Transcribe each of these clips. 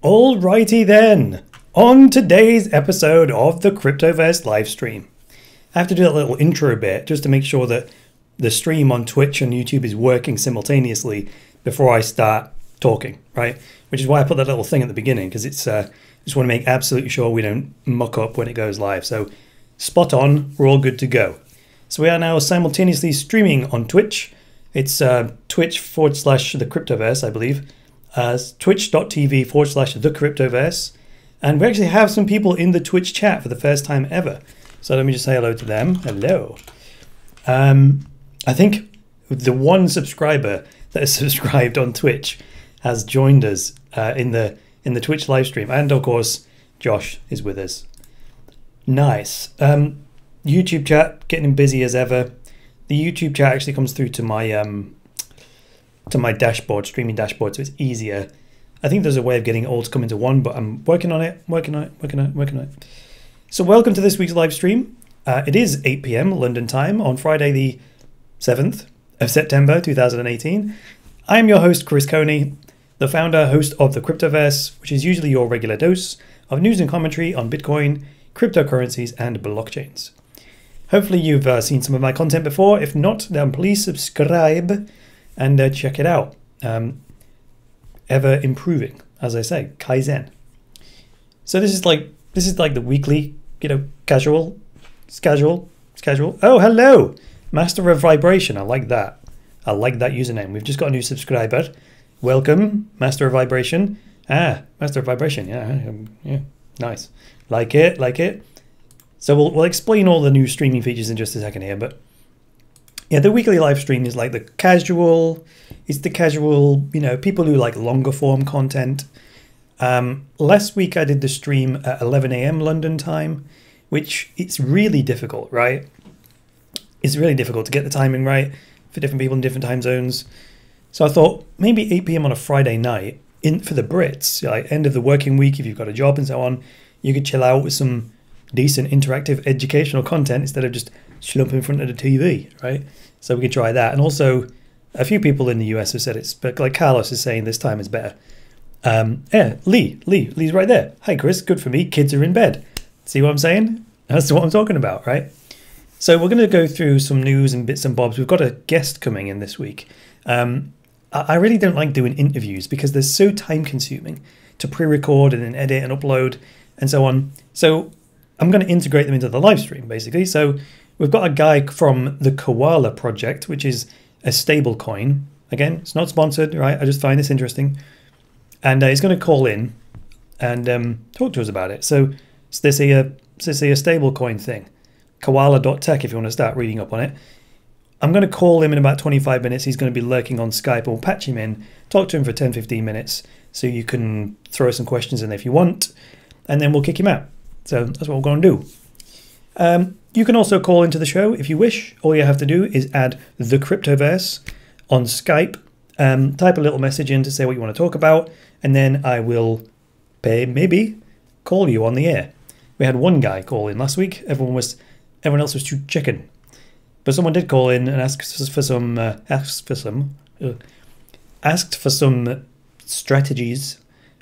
Alrighty then, on today's episode of the Cryptoverse livestream. I have to do that little intro bit just to make sure that the stream on Twitch and YouTube is working simultaneously before I start talking, right? Which is why I put that little thing at the beginning, because it's just want to make absolutely sure we don't muck up when it goes live. So spot on, we're all good to go. So we are now simultaneously streaming on Twitch. It's Twitch/the Cryptoverse, I believe. Twitch.tv/the Cryptoverse. And we actually have some people in the Twitch chat for the first time ever. So let me just say hello to them. Hello. I think the one subscriber that has subscribed on Twitch has joined us in the Twitch live stream. And of course, Josh is with us. Nice. YouTube chat getting busy as ever. The YouTube chat actually comes through to my dashboard, streaming dashboard, so it's easier. I think there's a way of getting it all to come into one, but I'm working on it. So welcome to this week's live stream. It is 8 PM London time on Friday the 7th of September 2018. I'm your host, Chris Coney, the founder, host of the Cryptoverse, which is usually your regular dose of news and commentary on Bitcoin, cryptocurrencies, and blockchains. Hopefully you've seen some of my content before. If not, then please subscribe and check it out. Ever improving, as I say, Kaizen. So this is like the weekly, casual. Oh, hello, Master of Vibration. I like that. I like that username. We've just got a new subscriber. Welcome, Master of Vibration. Master of Vibration. Yeah, nice. Like it. So we'll explain all the new streaming features in just a second here, but yeah, the weekly live stream is like the casual. It's the casual, people who like longer form content. Last week I did the stream at 11 AM London time, which it's really difficult, right? It's really difficult to get the timing right for different people in different time zones. So I thought maybe 8 PM on a Friday night for the Brits, like end of the working week, if you've got a job and so on, you could chill out with some decent interactive educational content instead of just slump in front of the TV, right? So we can try that. And also, a few people in the US have said it's, but like Carlos is saying this time is better. Lee's right there. Hi, Chris. Good for me. Kids are in bed. See what I'm saying? That's what I'm talking about, right? So we're going to go through some news and bits and bobs. We've got a guest coming in this week. I really don't like doing interviews because they're so time consuming to pre-record and then edit and upload and so on. So I'm going to integrate them into the live stream, basically. So we've got a guy from the Kowala project, which is a stablecoin. Again, it's not sponsored, right? I just find this interesting. And he's going to call in and talk to us about it. So they say a stablecoin thing. Kowala.tech if you want to start reading up on it. I'm going to call him in about 25 minutes. He's going to be lurking on Skype. We'll patch him in, talk to him for 10-15 minutes so you can throw some questions in there if you want. And then we'll kick him out. So that's what we're going to do. You can also call into the show if you wish. All you have to do is add the Cryptoverse on Skype. Type a little message in to say what you want to talk about, and then I will maybe call you on the air. We had one guy call in last week. Everyone else was too chicken, but someone did call in and asked for some strategies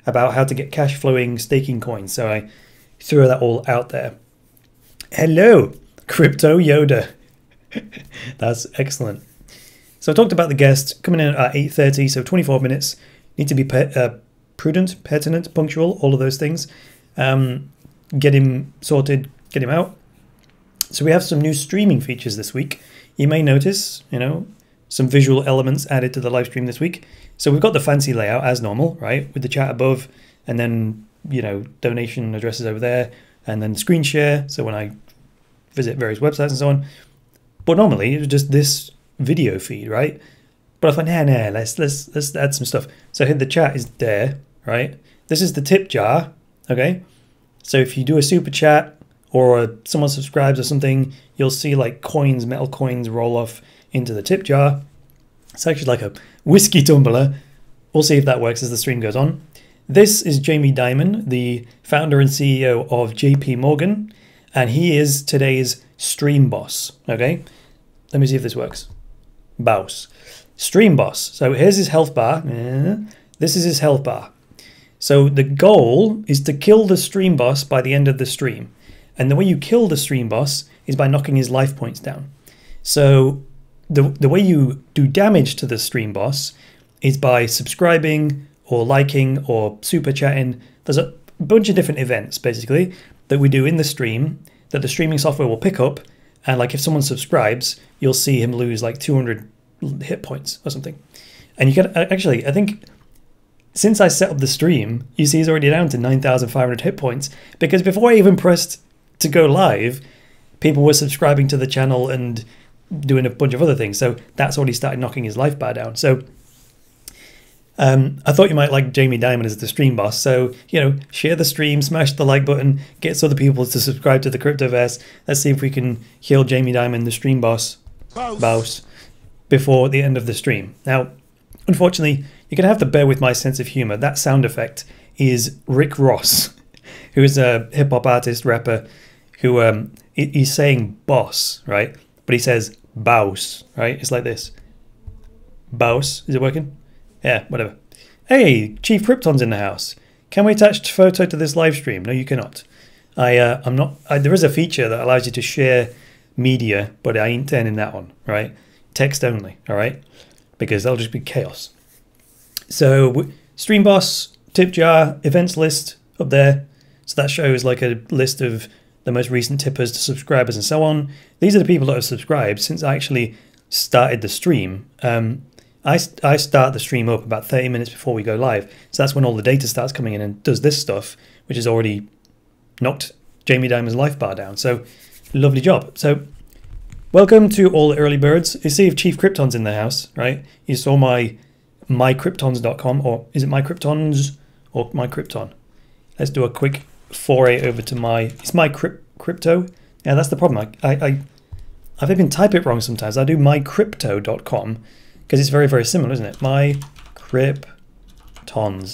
about how to get cash flowing staking coins. So I threw that all out there. Hello, Crypto Yoda. That's excellent. So I talked about the guest coming in at 8:30, so 24 minutes. Need to be prudent, pertinent, punctual, all of those things. Get him sorted, get him out. So we have some new streaming features this week. You may notice, some visual elements added to the live stream this week. So we've got the fancy layout as normal, right? With the chat above, and then, donation addresses over there, and then screen share. So when I visit various websites and so on. But normally it was just this video feed, right? But I thought, let's add some stuff. So the chat is there, right? This is the tip jar, okay? So if you do a super chat or someone subscribes or something, you'll see like coins, metal coins roll off into the tip jar. It's actually like a whiskey tumbler. We'll see if that works as the stream goes on. This is Jamie Dimon, the founder and CEO of JP Morgan, and he is today's stream boss, okay? Let me see if this works. Boss. Stream boss. So here's his health bar. This is his health bar. So the goal is to kill the stream boss by the end of the stream. And the way you kill the stream boss is by knocking his life points down. So the way you do damage to the stream boss is by subscribing or liking or super chatting. There's a bunch of different events basically that we do in the stream that the streaming software will pick up. And like if someone subscribes, you'll see him lose like 200 hit points or something. And you can actually, I think since I set up the stream, you see he's already down to 9,500 hit points, because before I even pressed to go live, people were subscribing to the channel and doing a bunch of other things. So that's already started knocking his life bar down. So I thought you might like Jamie Dimon as the stream boss. So, you know, share the stream, smash the like button, get other people to subscribe to the Cryptoverse. Let's see if we can kill Jamie Dimon, the stream boss, before the end of the stream. Now, unfortunately, you're going to have to bear with my sense of humor. That sound effect is Rick Ross, who is a hip-hop artist, rapper, who he's saying boss, right? But he says bouse, right? It's like this. Bouse. Is it working? Yeah, whatever. Hey, Chief Krypton's in the house. Can we attach photo to this live stream? No, you cannot. I'm not. There is a feature that allows you to share media, but I ain't turning that on, right? Text only, all right? Because that'll just be chaos. So, stream boss, tip jar, events list up there. So that shows like a list of the most recent tippers to subscribers and so on. These are the people that have subscribed since I actually started the stream. I start the stream up about 30 minutes before we go live. So that's when all the data starts coming in and does this stuff, which has already knocked Jamie Dimon's life bar down. So lovely job. So welcome to all the early birds. You see if Chief Krypton's in the house, right? You saw my mycryptons.com, or is it mycryptons or mycrypton? Let's do a quick foray over to it's mycrypto. Yeah, that's the problem. I've even type it wrong sometimes. I do mycrypto.com because it's very, very similar, isn't it? Mycryptons.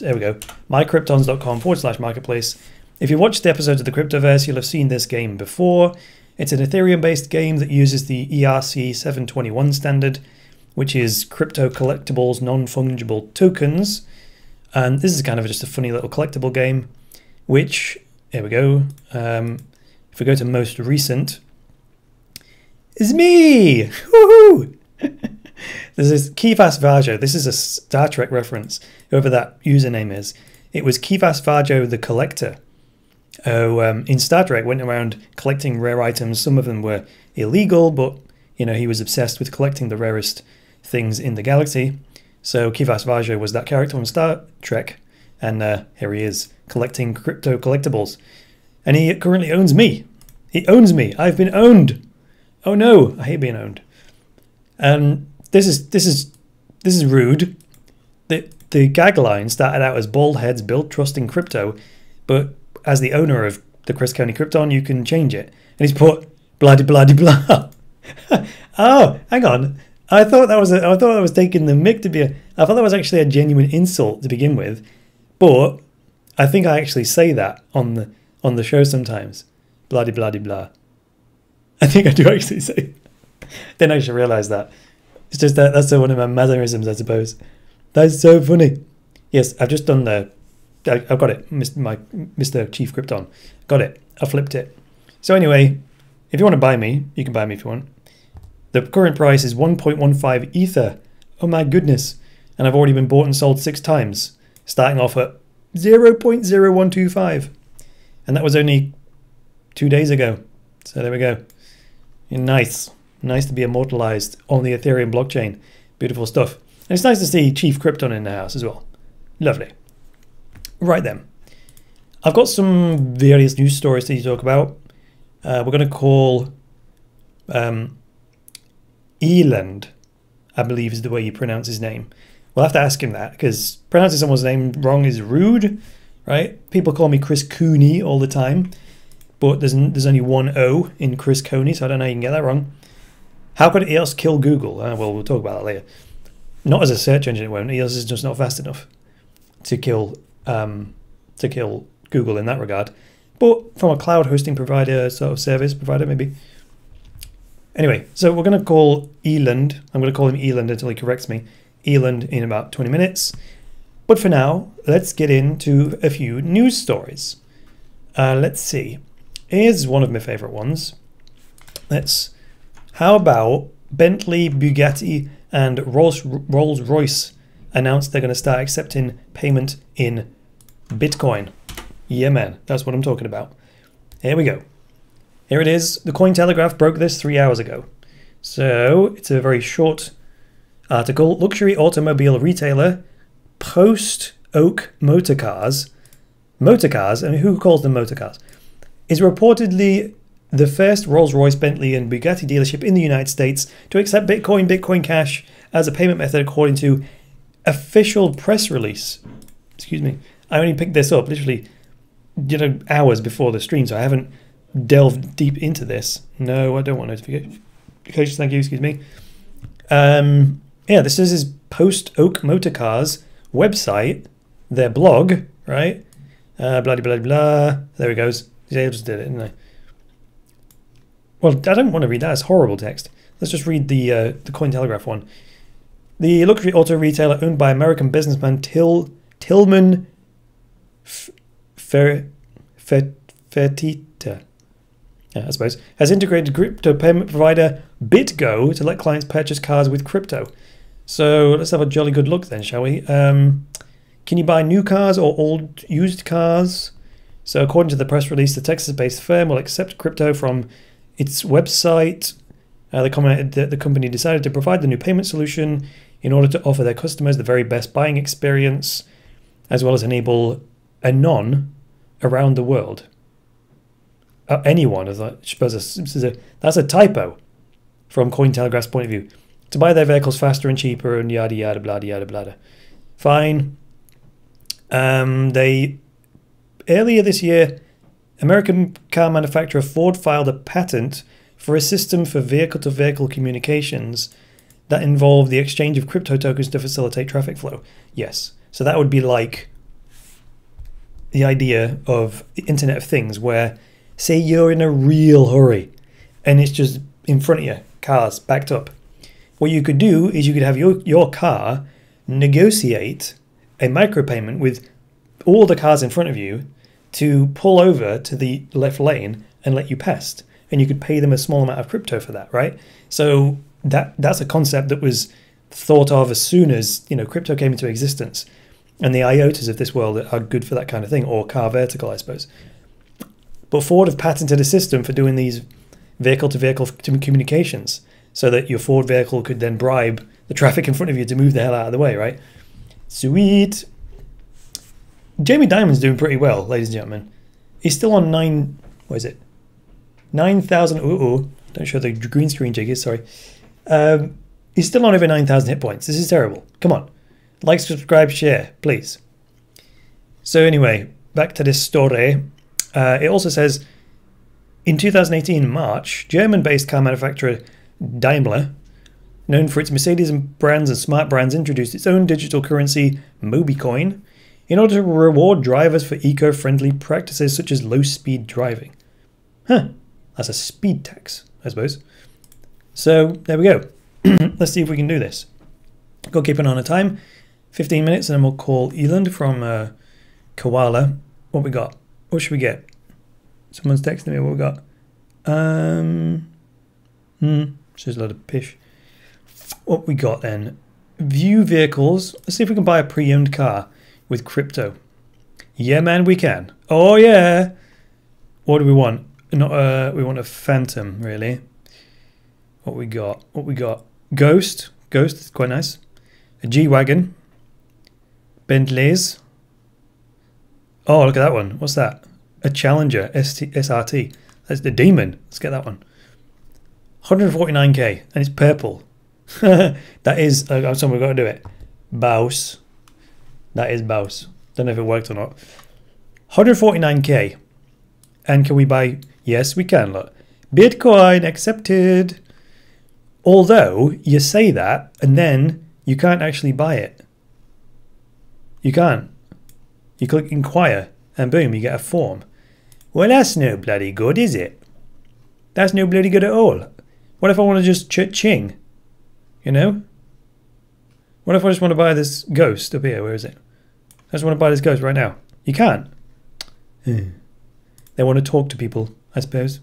There we go. mycryptons.com/marketplace. If you watched the episodes of the Cryptoverse, you'll have seen this game before. It's an Ethereum-based game that uses the ERC 721 standard, which is crypto collectibles, non-fungible tokens. And this is kind of just a funny little collectible game, which, here we go. If we go to most recent, it's me! Woohoo! This is Kivas Varjo. This is a Star Trek reference, whoever that username is. It was Kivas Varjo the Collector, who in Star Trek went around collecting rare items. Some of them were illegal, but you know, he was obsessed with collecting the rarest things in the galaxy. So Kivas Varjo was that character on Star Trek, and here he is collecting crypto collectibles. And he currently owns me. He owns me. I've been owned. Oh no, I hate being owned. This is rude. The gag line started out as bald heads build trust in crypto, but as the owner of the Chris Coney Krypton, you can change it. And he's put blah de blah de blah. Oh, hang on. I thought I was taking the mic to be I thought that was actually a genuine insult to begin with, but I think I actually say that on the show sometimes. Blah de blah de blah. I think I do actually say. Didn't actually realise that. It's just that's one of my mannerisms, I suppose. That's so funny. Yes, I've just done I've got it, Mr. Chief Krypton. Got it. I flipped it. So anyway, if you want to buy me, you can buy me if you want. The current price is 1.15 Ether. Oh my goodness. And I've already been bought and sold 6 times, starting off at 0.0125. And that was only 2 days ago. So there we go. Nice. Nice to be immortalized on the Ethereum blockchain. Beautiful stuff. And it's nice to see Chief Krypton in the house as well. Lovely. Right then. I've got some various news stories to talk about. We're going to call Eland, I believe is the way you pronounce his name. We'll have to ask him that, because pronouncing someone's name wrong is rude, right? People call me Chris Coney all the time, but there's only one O in Chris Coney, so I don't know how you can get that wrong. How could EOS kill Google? Well, we'll talk about that later. Not as a search engine, it won't. EOS is just not fast enough to kill Google in that regard. But from a cloud hosting provider, sort of service provider, maybe. Anyway, so we're going to call Eland. I'm going to call him Eland until he corrects me. Eland in about 20 minutes. But for now, let's get into a few news stories. Let's see. Here's one of my favorite ones. How about Bentley, Bugatti, and Rolls-Royce announced they're going to start accepting payment in Bitcoin. Yeah, man, that's what I'm talking about. Here we go. Here it is. The Cointelegraph broke this 3 hours ago. So it's a very short article. Luxury automobile retailer Post Oak Motorcars, I mean, who calls them motorcars, is reportedly the first Rolls-Royce, Bentley, and Bugatti dealership in the United States to accept Bitcoin Cash as a payment method, according to official press release. Excuse me. I only picked this up literally, hours before the stream, so I haven't delved deep into this. No, I don't want notifications. Thank you. Excuse me. Yeah, this is his Post Oak Motorcars website, their blog, right? Blah, blah, blah, blah. There it goes. I just did it, didn't I? Well, I don't want to read that. It's horrible text. Let's just read the Cointelegraph one. The luxury auto retailer owned by American businessman Tillman Fertitta, I suppose, has integrated crypto payment provider BitGo to let clients purchase cars with crypto. So let's have a jolly good look then, shall we? Can you buy new cars or old used cars? So according to the press release, the Texas-based firm will accept crypto from its website. The company decided to provide the new payment solution in order to offer their customers the very best buying experience, as well as enable anon around the world. Anyone, as I suppose that's a typo from Cointelegraph's point of view. To buy their vehicles faster and cheaper and yada yada blah yada blah. Fine. Earlier this year, American car manufacturer Ford filed a patent for a system for vehicle-to-vehicle communications that involved the exchange of crypto tokens to facilitate traffic flow. Yes, so that would be like the idea of the Internet of Things, where say you're in a real hurry and it's just in front of you, cars backed up. What you could do is you could have your car negotiate a micropayment with all the cars in front of you to pull over to the left lane and let you past. And you could pay them a small amount of crypto for that, right? So that's a concept that was thought of as soon as crypto came into existence. And the IOTAs of this world are good for that kind of thing, or car vertical, I suppose. But Ford have patented a system for doing these vehicle-to-vehicle communications so that your Ford vehicle could then bribe the traffic in front of you to move the hell out of the way, right? Sweet. Jamie Dimon's doing pretty well, ladies and gentlemen. He's still on 9,000. Don't show the green screen jiggies, sorry. He's still on over 9,000 hit points. This is terrible. Come on. Like, subscribe, share, please. So anyway, back to this story. It also says, in 2018 March, German-based car manufacturer Daimler, known for its Mercedes and brands and smart brands, introduced its own digital currency, MobiCoin, in order to reward drivers for eco-friendly practices such as low-speed driving. Huh, that's a speed tax, I suppose. So, there we go. Let's see if we can do this. Got to keep an eye on the time. 15 minutes, and then we'll call Eland from Kowala. What we got? What should we get? Someone's texting me what we got. Just a lot of pish. What we got then? View vehicles. Let's see if we can buy a pre-owned car with crypto. Yeah, man, we can. Oh, yeah. What do we want? Not we want a Phantom, really. What we got? Ghost. Ghost is quite nice. A G-Wagon. Bentleys. Oh, look at that one. What's that? A Challenger SRT. That's the Demon. Let's get that one. 149k, and it's purple. That is, someone we've got to do it. Bouse. That is Bouse. Don't know if it worked or not. 149k. And can we buy? Yes, we can, look. Bitcoin accepted. Although, you say that, and then you can't actually buy it. You can't. You click inquire, and boom, you get a form. Well, that's no bloody good, is it? That's no bloody good at all. What if I want to just ching? You know? What if I just want to buy this ghost up here? Where is it? I just want to buy this ghost right now. You can't. They want to talk to people, I suppose.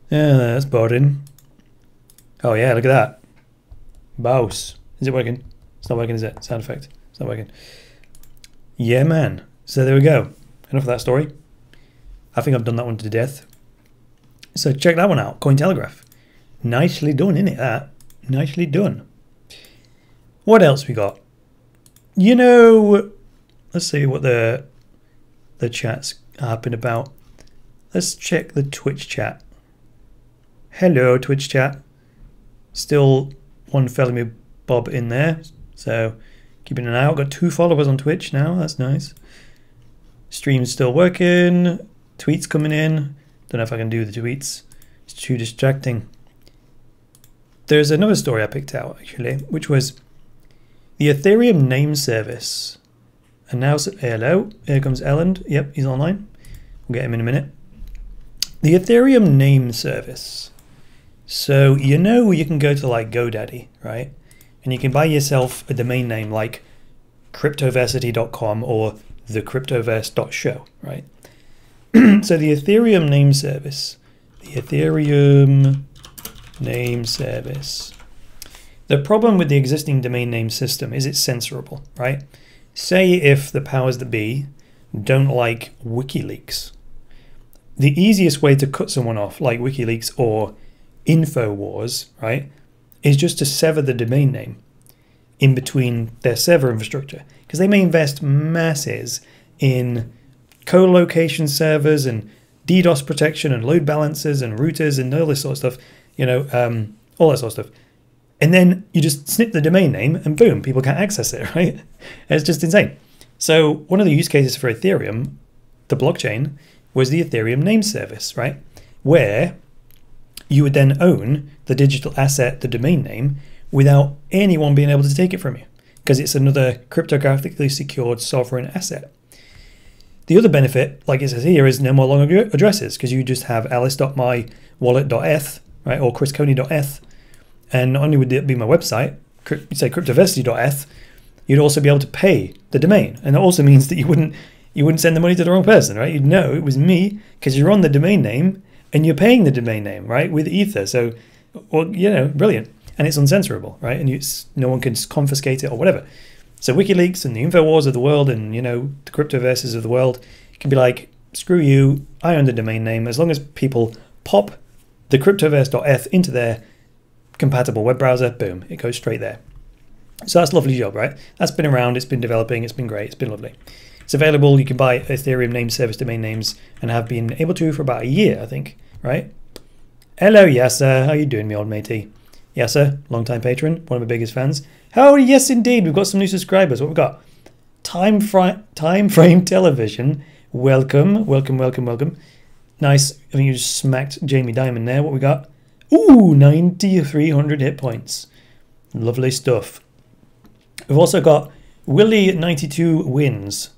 Yeah, that's boring. Oh yeah, look at that. Boss. Is it working? It's not working, is it? Sound effect. It's not working. Yeah, man. So there we go. Enough of that story. I think I've done that one to death. So check that one out. Cointelegraph. Nicely done, innit, that? Nicely done. What else we got? You know, let's see what the chat's harping about. Let's check the Twitch chat. Hello, Twitch chat. Still one fellow Bob in there, so keeping an eye out. Got 2 followers on Twitch now. That's nice. Stream's still working. Tweets coming in. Don't know if I can do the tweets. It's too distracting. There's another story I picked out actually, which was the Ethereum Name Service. And now, hello, here comes Elland. Yep, he's online. We'll get him in a minute. The Ethereum Name Service. So you know you can go to like GoDaddy, right? And you can buy yourself a domain name like cryptoversity.com or thecryptoverse.show, right? So the Ethereum Name Service. The Ethereum Name Service. The problem with the existing domain name system is it's censorable, right? Say if the powers that be don't like WikiLeaks. The easiest way to cut someone off, like WikiLeaks or InfoWars, right, is just to sever the domain name in between their server infrastructure, because they may invest masses in co-location servers and DDoS protection and load balancers and routers and all this sort of stuff, you know, all that sort of stuff. And then you just snip the domain name and boom, people can't access it, right? It's just insane. So one of the use cases for Ethereum, the blockchain, was the Ethereum Name Service, right? Where you would then own the digital asset, the domain name, without anyone being able to take it from you, because it's another cryptographically secured sovereign asset. The other benefit, like it says here, is no more long addresses, because you just have alice.mywallet.eth, right, or chrisjsconey.eth, and not only would it be my website, say cryptoversity.eth, you'd also be able to pay the domain, and that also means that you wouldn't send the money to the wrong person, right? You'd know it was me because you're on the domain name and you're paying the domain name, right, with Ether. So, well, you know, brilliant, and it's uncensorable, right? And no one can confiscate it or whatever. So WikiLeaks and the InfoWars of the world and, you know, the Cryptoverses of the world can be like, screw you, I own the domain name. As long as people pop the cryptoverse.eth into their compatible web browser, boom, it goes straight there. So that's a lovely job, right? That's been around, it's been developing, it's been great, it's been lovely. It's available, you can buy Ethereum Name Service domain names and have been able to for about a year, I think, right? Hello, Yasser, how you doing, me old matey? Yasser, long-time patron, one of my biggest fans. Oh, yes, indeed, we've got some new subscribers. What we've got? Time Frame Television, welcome, welcome, welcome, welcome. Nice, I think you just smacked Jamie Dimon there. What we got? Ooh, 9,300 hit points. Lovely stuff. We've also got Willie 92 wins.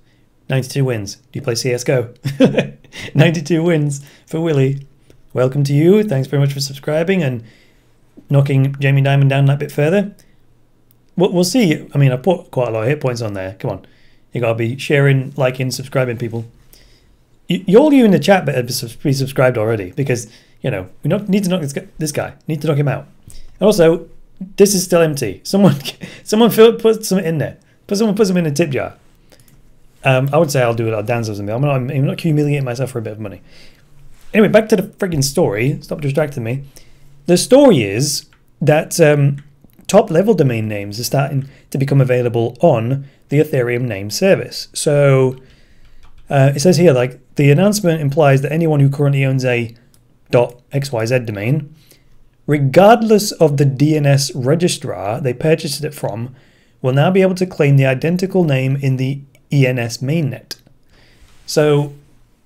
92 wins. Do you play CSGO? 92 wins for Willie. Welcome to you. Thanks very much for subscribing and knocking Jamie Dimon down that bit further. We'll see. I mean, I put quite a lot of hit points on there. Come on. You got to be sharing, liking, subscribing, people. All you in the chat better be subscribed already, because, you know, we need to knock this guy. Need to knock him out. And also, this is still empty. Someone put something in there. Someone put something in a tip jar. I would say I'll do it. I'll dance or something. I'm not humiliating myself for a bit of money. Anyway, back to the frigging story. Stop distracting me. The story is that top-level domain names are starting to become available on the Ethereum Name Service. So it says here, like, the announcement implies that anyone who currently owns a .xyz domain, regardless of the DNS registrar they purchased it from, will now be able to claim the identical name in the ENS mainnet. So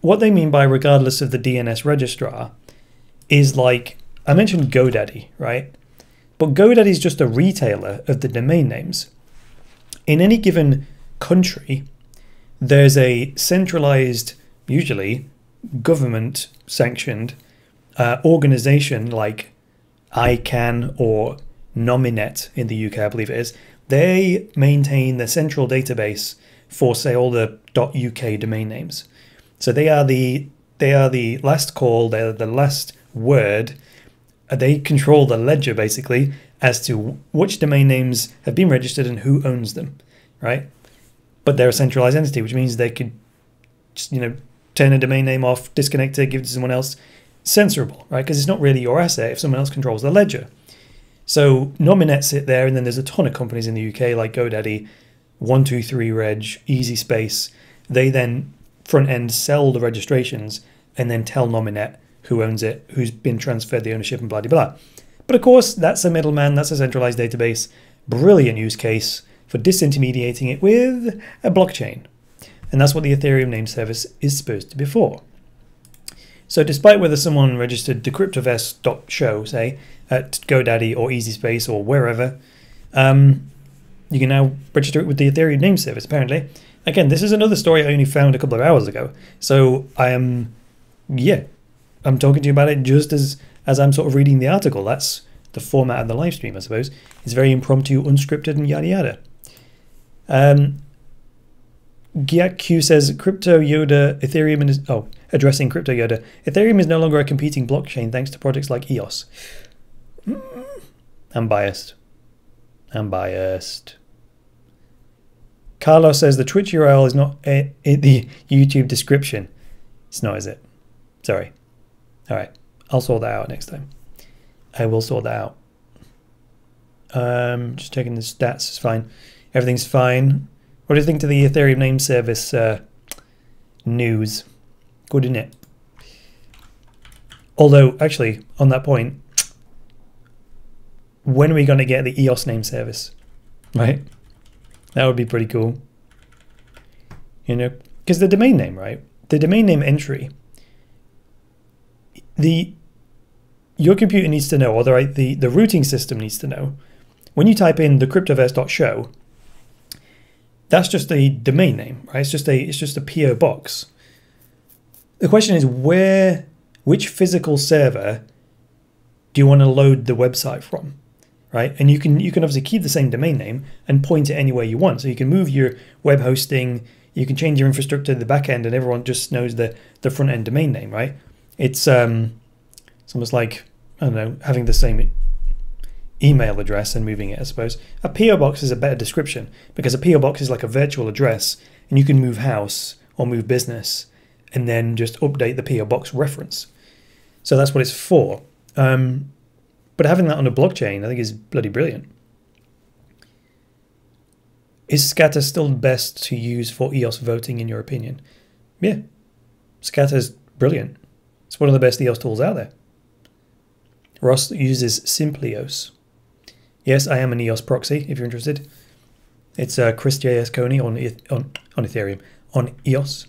what they mean by regardless of the DNS registrar is, like, I mentioned GoDaddy, right? But GoDaddy is just a retailer of the domain names. In any given country, there's a centralized, usually government-sanctioned organization like ICANN or Nominet in the UK, I believe it is. They maintain the central database for, say, all the .uk domain names. So they are the last call. They're the last word. They control the ledger basically as to which domain names have been registered and who owns them, right? But they're a centralized entity, which means they could just, turn a domain name off, disconnect it, give it to someone else. Censorable, right? Because it's not really your asset if someone else controls the ledger. So Nominet sit there, and then there's a ton of companies in the UK like GoDaddy, 123reg, EasySpace. They then front end sell the registrations and then tell Nominet who owns it, who's been transferred the ownership, and blah, blah, blah. But of course, that's a middleman, that's a centralized database. Brilliant use case for disintermediating it with a blockchain. And that's what the Ethereum Name Service is supposed to be for. So despite whether someone registered the Cryptoverse.show, say, at GoDaddy or EasySpace or wherever, you can now register it with the Ethereum Name Service, apparently. Again, this is another story I only found a couple of hours ago. So I'm talking to you about it just as I'm sort of reading the article. That's the format of the live stream, I suppose. It's very impromptu, unscripted, and yada yada. GiakQ says, Crypto Yoda, Ethereum is... Oh, addressing Crypto Yoda. Ethereum is no longer a competing blockchain thanks to projects like EOS. I'm biased. Carlos says the Twitch URL is not in the YouTube description. It's not, is it? Sorry. All right. I'll sort that out next time. I will sort that out. Just checking the stats. It's fine. Everything's fine. What do you think to the Ethereum Name Service news? Good, isn't it? Although, actually, on that point, when are we going to get the EOS name service? Right? That would be pretty cool. Because the domain name, right? The domain name entry, your computer needs to know, or the routing system needs to know, when you type in the cryptoverse.show, that's just a domain name, right? It's just a PO box. The question is which physical server do you want to load the website from, right? And you can obviously keep the same domain name and point it anywhere you want. So you can move your web hosting, you can change your infrastructure to the back end, and everyone just knows the front end domain name, right? It's almost like, I don't know, having the same email address and moving it, I suppose. A PO box is a better description because a PO box is like a virtual address, and you can move house or move business and then just update the PO box reference. So that's what it's for. But having that on a blockchain, I think, is bloody brilliant. Is Scatter still best to use for EOS voting, in your opinion? Yeah, Scatter's brilliant. It's one of the best EOS tools out there. Ross uses Simplios. Yes, I am an EOS proxy, if you're interested. It's chrisjsconey on Ethereum, on EOS.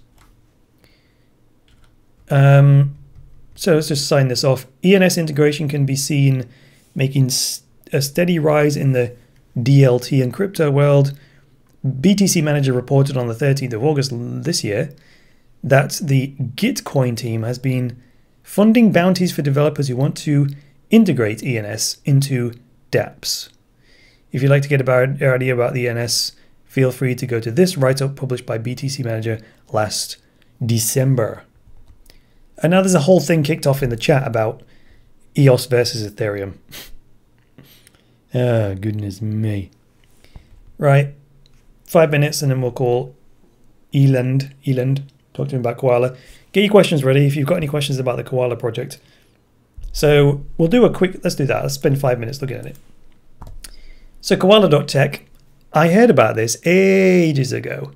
So let's just sign this off. ENS integration can be seen making a steady rise in the DLT and crypto world. BTC Manager reported on the 13th of August this year that the Gitcoin team has been funding bounties for developers who want to integrate ENS into dApps. If you'd like to get a better idea about the ENS, feel free to go to this write-up published by BTC Manager last December. And now there's a whole thing kicked off in the chat about EOS versus Ethereum. Oh, goodness me. Right. 5 minutes and then we'll call Eland, talk to him about Kowala. Get your questions ready if you've got any questions about the Kowala project. So we'll do a quick, let's do that. Let's spend 5 minutes looking at it. So Kowala.tech, I heard about this ages ago.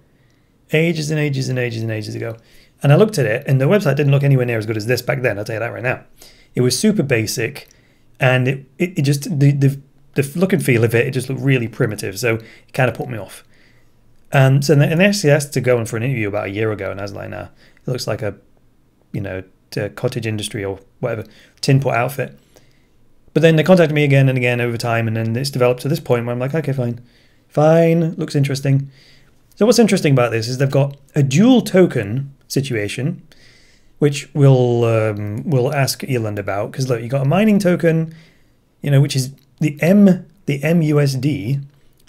Ages and ages and ages and ages ago. And I looked at it and the website didn't look anywhere near as good as this back then, I'll tell you that right now. It was super basic and it just, the look and feel of it just looked really primitive. So it kind of put me off. And they actually asked to go in for an interview about a year ago, and I was like, nah, it looks like a, cottage industry or whatever, tin pot outfit. But then they contacted me again and again over time, and then it's developed to this point where I'm like, okay, fine, looks interesting. So what's interesting about this is they've got a dual token situation, which we'll ask Eland about, because look, you got a mining token, which is the MUSD,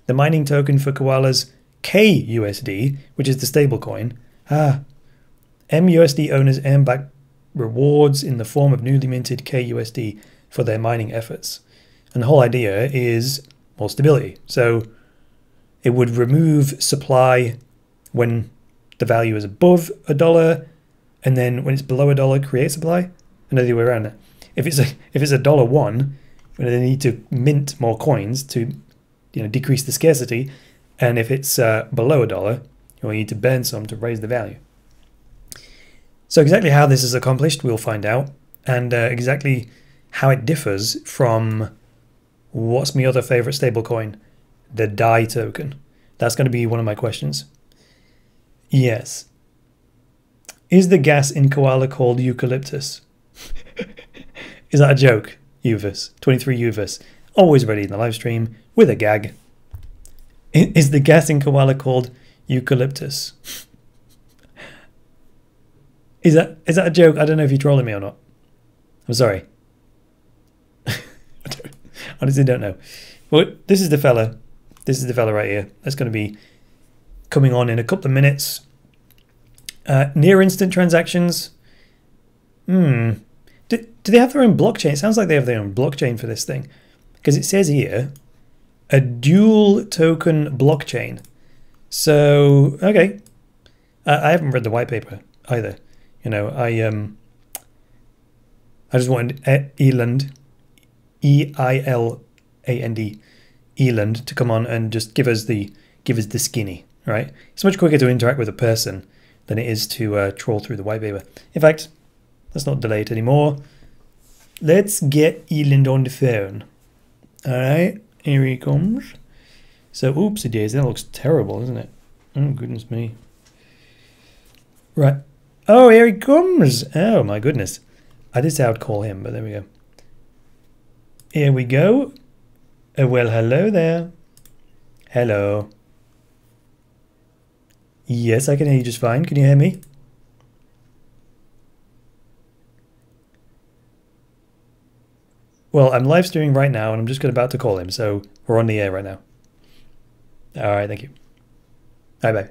the mining token for Kowala's KUSD, which is the stablecoin. MUSD owners earn back rewards in the form of newly minted KUSD for their mining efforts. And the whole idea is more stability. So it would remove supply when the value is above $1, and then when it's below $1, create supply, and the other way around. If it's $1, they need to mint more coins to, decrease the scarcity, and if it's below $1, you need to burn some to raise the value. So exactly how this is accomplished, we'll find out, and exactly how it differs from what's my other favorite stablecoin, the DAI token. That's going to be one of my questions. Yes. Is the gas in Kowala called eucalyptus? Is that a joke? Uvus, 23 Uvus, always ready in the live stream with a gag. Is the gas in Kowala called eucalyptus? Is that a joke? I don't know if you're trolling me or not. I'm sorry. Honestly, don't know. Well, this is the fella. This is the fella right here. That's going to be coming on in a couple of minutes. Near instant transactions. Do they have their own blockchain? It sounds like they have their own blockchain for this thing, because it says here a dual token blockchain. So okay, I haven't read the white paper either. I just wanted Eland, EILAND, Eland, to come on and just give us the skinny, right? It's much quicker to interact with a person than it is to troll through the white paper. In fact, let's not delay it anymore. Let's get Eland on the phone. All right, here he comes. So, oopsie days, that looks terrible, isn't it? Oh, goodness me. Right. Oh, here he comes. Oh, my goodness. I did say I would call him, but there we go. Here we go. Well, hello there. Hello. Yes, I can hear you just fine. Can you hear me? Well, I'm live streaming right now, and I'm just about to call him, so we're on the air right now. All right, thank you. Bye-bye.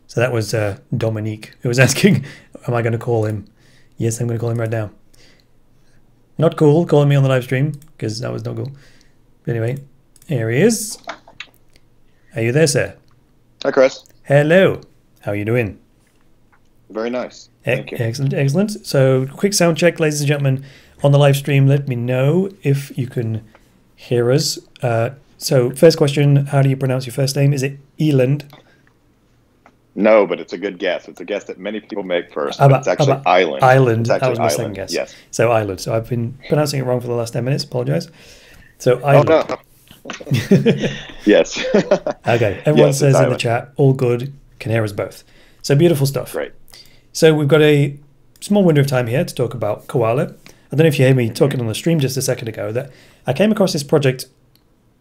So that was Dominique, who was asking, am I going to call him? Yes, I'm going to call him right now. Not cool calling me on the live stream, because that was not cool. But anyway, here he is. Are you there, sir? Hi, Chris. Hello. How are you doing? Very nice. Thank you. Excellent, excellent. So, quick sound check, ladies and gentlemen. On the live stream, let me know if you can hear us. So, first question, how do you pronounce your first name? Is it Eland? No, but it's a good guess. It's a guess that many people make first. It's actually Island. Island. That was my second guess. Yes. So Island. So I've been pronouncing it wrong for the last 10 minutes. Apologize. So Island. Oh, no. Yes. Okay. Everyone says in the chat, all good. Can hear us both. So beautiful stuff. Great. So we've got a small window of time here to talk about Kowala. I don't know if you heard me talking on the stream just a second ago that I came across this project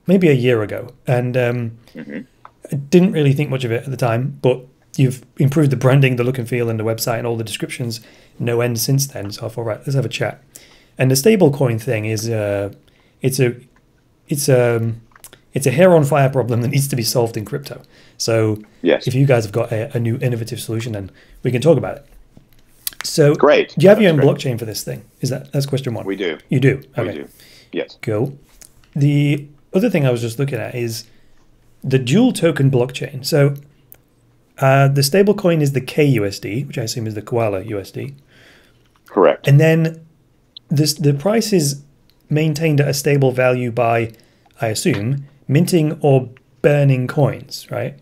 maybe a year ago, and I didn't really think much of it at the time, but you've improved the branding, the look and feel, and the website, and all the descriptions no end since then. So I thought, right, let's have a chat. And the stablecoin thing is it's a hair on fire problem that needs to be solved in crypto. So yes, if you guys have got a new innovative solution, then we can talk about it. So great. Do you have your own blockchain for this thing? That's question one. We do. You do? Okay. We do. Yes. Cool. The other thing I was just looking at is the dual token blockchain. So the stablecoin is the KUSD, which I assume is the Kowala USD. Correct. And then the price is maintained at a stable value by, I assume, minting or burning coins, right?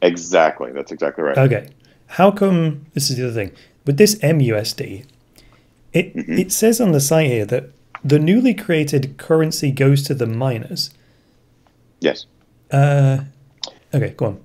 Exactly. That's exactly right. Okay. How come, this is the other thing, with this MUSD, it says on the site here that the newly created currency goes to the miners. Yes. Okay, go on.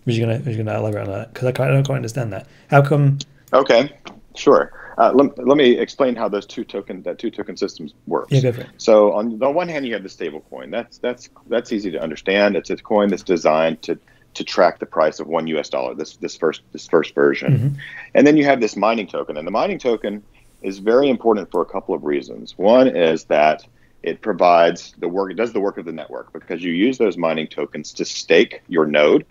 Who's gonna elaborate on that? Because I don't quite understand that. How come? Okay, sure. Let me explain how those two token systems work. Yeah, go for it. So on the one hand, you have the stable coin. That's easy to understand. It's a coin that's designed to track the price of $1 this first version. And then you have this mining token, and the mining token is very important for a couple of reasons. One is that it provides the work, it does the work of the network, because you use those mining tokens to stake your node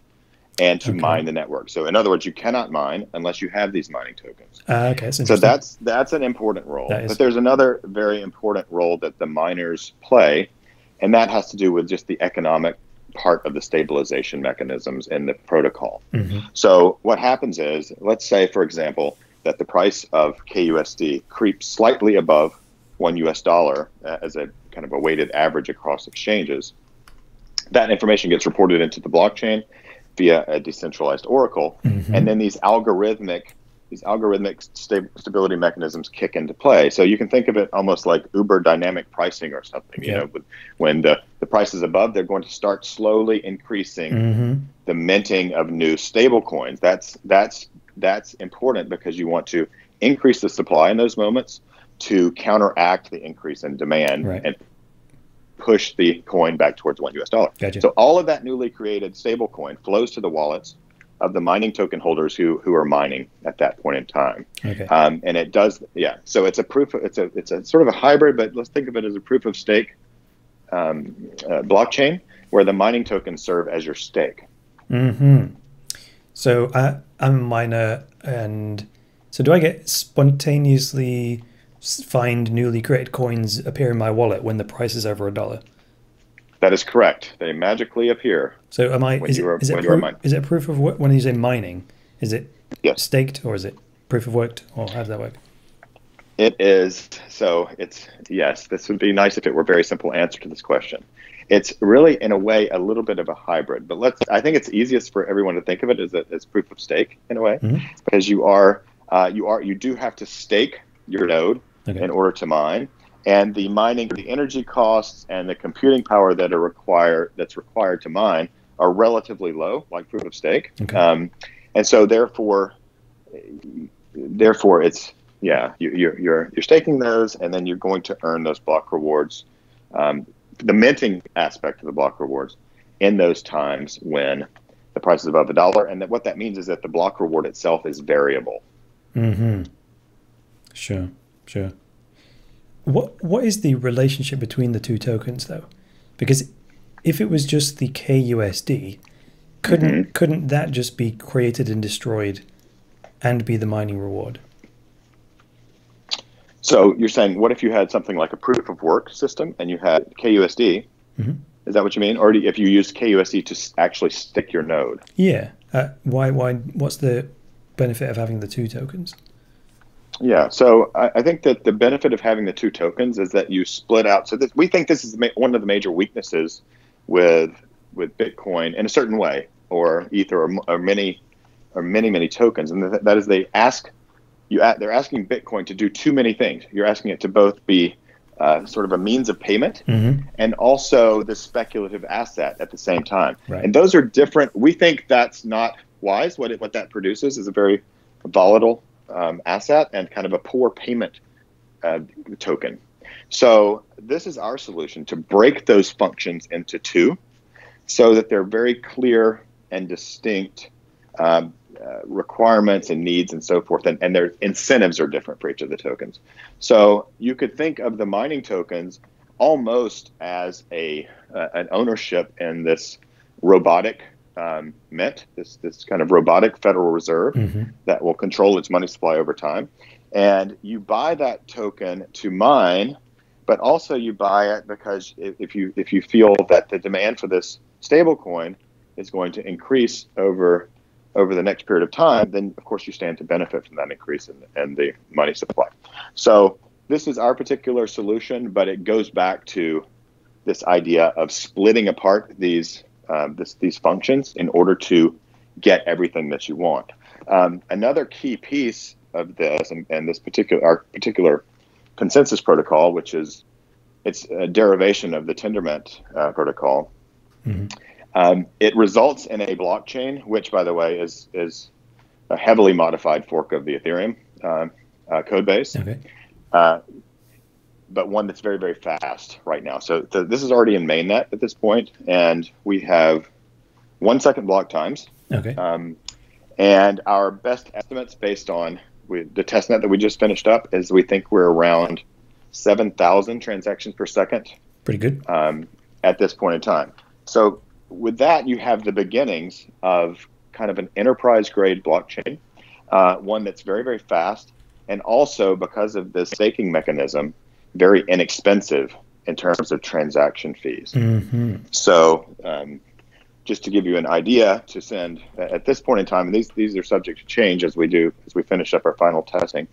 and to mine the network. So in other words, you cannot mine unless you have these mining tokens. Okay, so that's an important role. But there's another very important role that the miners play, and that has to do with just the economic part of the stabilization mechanisms in the protocol. So what happens is, let's say, for example, that the price of KUSD creeps slightly above $1 as a kind of a weighted average across exchanges. That information gets reported into the blockchain via a decentralized oracle, and then these algorithmic stability mechanisms kick into play. So you can think of it almost like Uber dynamic pricing or something. You know, when the price is above, they're going to start slowly increasing the minting of new stable coins. That's important because you want to increase the supply in those moments to counteract the increase in demand and push the coin back towards $1. Gotcha. So all of that newly created stable coin flows to the wallets of the mining token holders who are mining at that point in time. And it does, so it's a proof, it's a sort of a hybrid, but let's think of it as a proof of stake blockchain where the mining tokens serve as your stake. So I'm a miner, and so do I get spontaneously find newly created coins appear in my wallet when the price is over $1? That is correct. They magically appear. So am I? Is it a proof of work when you say mining? Is it staked, or is it proof of work, or how does that work? It is. So it's yes. This would be nice if it were a very simple answer to this question. It's really, in a way, a little bit of a hybrid. But I think it's easiest for everyone to think of it as proof of stake in a way, because you do have to stake your node in order to mine, and the energy costs and the computing power that's required to mine are relatively low, like proof of stake. And so therefore it's you're staking those, and then you're going to earn those block rewards, the minting aspect of the block rewards in those times when the price is above $1. And what that means is that the block reward itself is variable. Sure. What is the relationship between the two tokens, though? Because if it was just the KUSD, couldn't that just be created and destroyed and be the mining reward? So you're saying, what if you had something like a proof of work system and you had KUSD? Is that what you mean? Or if you use KUSD to actually stick your node? Yeah. Why? What's the benefit of having the two tokens? Yeah, so I think that the benefit of having the two tokens is that you split out. So we think this is one of the major weaknesses with Bitcoin in a certain way, or Ether, or many tokens, and that is they're asking Bitcoin to do too many things. You're asking it to both be sort of a means of payment and also the speculative asset at the same time. And those are different. We think that's not wise. What that produces is a very volatile asset and kind of a poor payment token. So this is our solution to break those functions into two so that they're very clear and distinct requirements and needs and so forth, and their incentives are different for each of the tokens. So you could think of the mining tokens almost as an ownership in this robotic mint, this kind of robotic Federal Reserve that will control its money supply over time. And you buy that token to mine, but also you buy it because if you feel that the demand for this stable coin is going to increase over the next period of time, then of course you stand to benefit from that increase in the money supply. So this is our particular solution, but it goes back to this idea of splitting apart these functions in order to get everything that you want. Another key piece of this, and this particular consensus protocol, which is it's a derivation of the Tendermint protocol. It results in a blockchain, which, by the way, is a heavily modified fork of the Ethereum code base. But one that's very, very fast right now. So this is already in mainnet at this point, and we have 1 second block times. And our best estimates based on the testnet that we just finished up is we think we're around 7,000 transactions per second. Pretty good. At this point in time. So with that, you have the beginnings of kind of an enterprise-grade blockchain, one that's very, very fast, and also, because of the staking mechanism, very inexpensive in terms of transaction fees. Mm-hmm. So just to give you an idea, to send at this point in time, and these are subject to change as we finish up our final testing.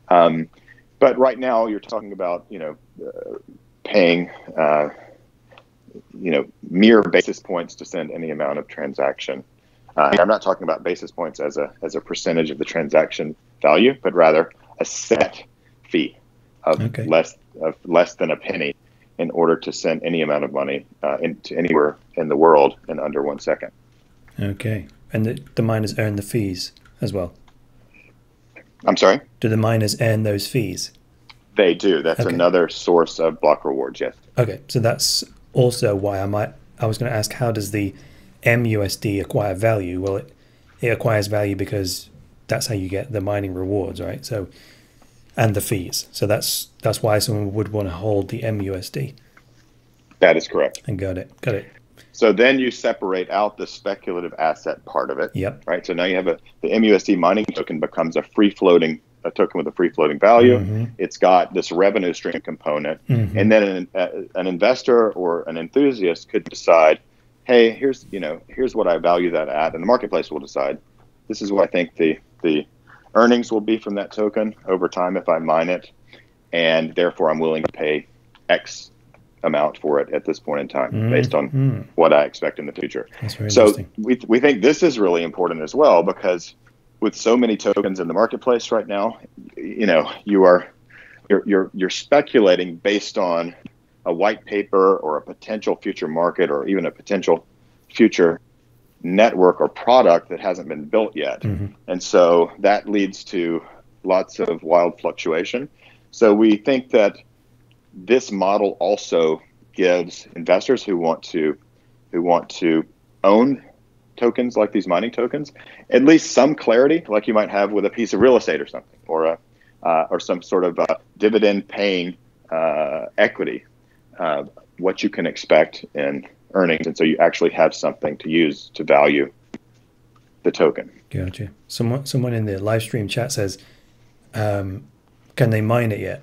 But right now, you're talking about paying mere basis points to send any amount of transaction. I'm not talking about basis points as a percentage of the transaction value, but rather a set fee of less than a penny in order to send any amount of money into anywhere in the world in under 1 second. Okay, and the miners earn the fees as well. I'm sorry? Do the miners earn those fees? They do. That's another source of block rewards, yes. Okay, so that's also why I was going to ask, how does the MUSD acquire value? Well, it acquires value because that's how you get the mining rewards, right? So, and the fees. So that's why someone would want to hold the MUSD. That is correct. And got it. So then you separate out the speculative asset part of it. Yep. Right. So now you have the MUSD mining token becomes a token with a free floating value. Mm-hmm. It's got this revenue stream component, mm-hmm. and then an investor or an enthusiast could decide, hey, here's what I value that at, and the marketplace will decide, this is what I think the earnings will be from that token over time if I mine it, and therefore I'm willing to pay X amount for it at this point in time based on what I expect in the future. That's very so interesting. we think this is really important as well, because with so many tokens in the marketplace right now, you're speculating based on a white paper or a potential future market or even a potential future network or product that hasn't been built yet. Mm-hmm. And so that leads to lots of wild fluctuation. So we think that this model also gives investors who want to own tokens like these mining tokens at least some clarity, like you might have with a piece of real estate or something, or some sort of dividend paying equity, what you can expect in earnings, and so you actually have something to use to value the token. Gotcha. Someone in the live stream chat says, can they mine it yet?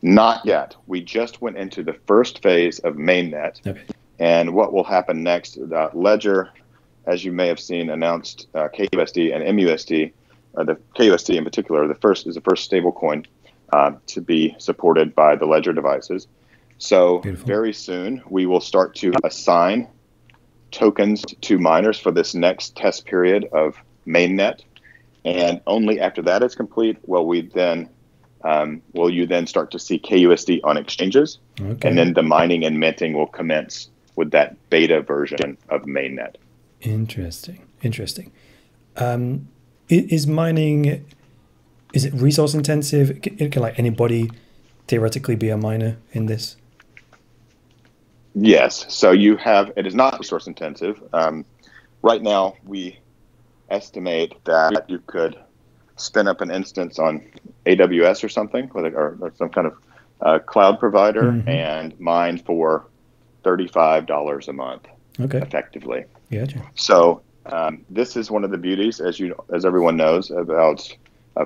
Not yet. We just went into the first phase of mainnet. Okay. And what will happen next, Ledger, as you may have seen, announced KUSD and MUSD, the KUSD in particular, is the first stablecoin to be supported by the Ledger devices. So Beautiful. Very soon we will start to assign tokens to miners for this next test period of mainnet. And only after that is complete will you then start to see KUSD on exchanges. Okay. And then the mining and minting will commence with that beta version of mainnet. Interesting. Is mining, is it resource intensive? Can like anybody theoretically be a miner in this? Yes. So it is not resource intensive. Right now, we estimate that you could spin up an instance on AWS or something, or some kind of cloud provider, mm-hmm. and mine for $35 a month, effectively. Gotcha. So this is one of the beauties, as everyone knows, about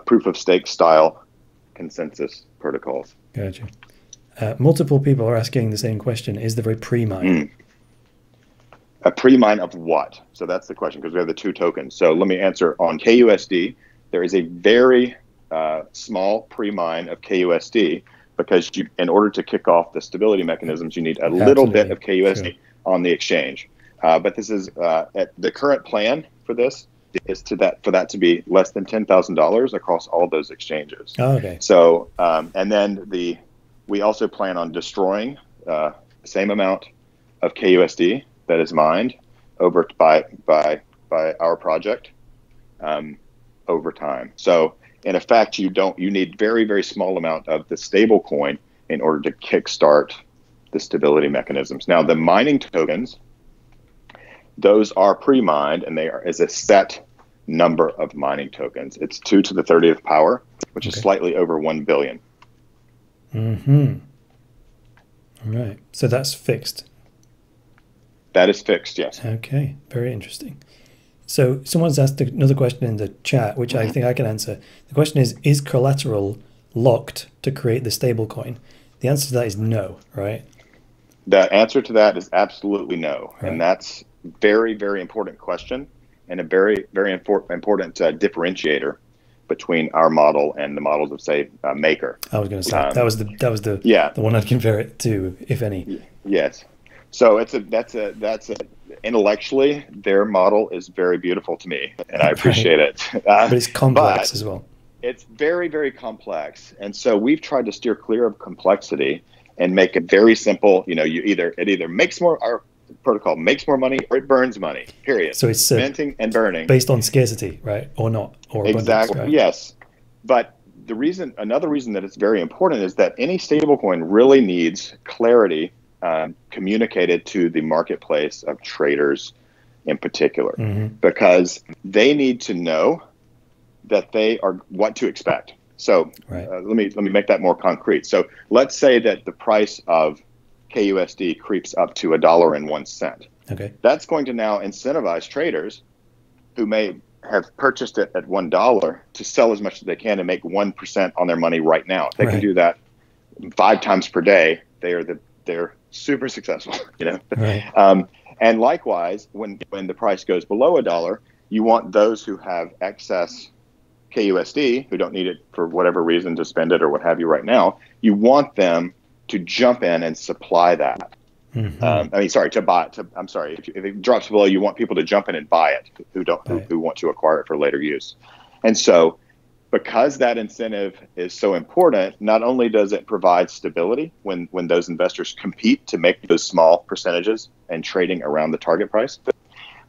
proof of stake style consensus protocols. Gotcha. Multiple people are asking the same question. Is there a pre-mine? A pre-mine of what? So that's the question, because we have the two tokens. So let me answer. On KUSD, there is a very small pre-mine of KUSD, because in order to kick off the stability mechanisms, you need a little bit of KUSD on the exchange. But this is the current plan for this is for that to be less than $10,000 across all those exchanges. Oh, okay. So and then we also plan on destroying the same amount of KUSD that is mined over by our project over time. So in effect, you need very, very small amount of the stable coin in order to kickstart the stability mechanisms. Now, the mining tokens, those are pre-mined, and is a set number of mining tokens. It's 2 to the 30th power, which is slightly over 1 billion. Mm-hmm. Right. So that's fixed. That is fixed, yes. Okay. Very interesting. So someone's asked another question in the chat, which I think I can answer. The question is collateral locked to create the stablecoin? The answer to that is no, right? The answer to that is absolutely no. Right. And that's very, very important question, and a very, very important differentiator between our model and the models of, say, Maker. I was going to say that was the one I'd compare it to, if any. Yes. So that's intellectually, their model is very beautiful to me, and I appreciate it. But it's complex as well. It's very, very complex, and so we've tried to steer clear of complexity and make it very simple. You know, it either makes more, our protocol makes more money, or it burns money. Period. So it's minting and burning based on scarcity, right, or not, or exactly, right? Yes. But another reason that it's very important is that any stablecoin really needs clarity communicated to the marketplace of traders in particular, because they need to know that they are what to expect. So let me make that more concrete. So let's say that the price of KUSD creeps up to $1.01. Okay. That's going to now incentivize traders who may have purchased it at $1 to sell as much as they can and make 1% on their money right now. If they can do that 5 times per day, they're super successful, you know. Right. And likewise, when the price goes below $1, you want those who have excess KUSD, who don't need it for whatever reason to spend it or what have you right now, you want them to jump in and supply that. To buy it. If it drops below, you want people to jump in and buy it who want to acquire it for later use. And so, because that incentive is so important, not only does it provide stability when those investors compete to make those small percentages and trading around the target price,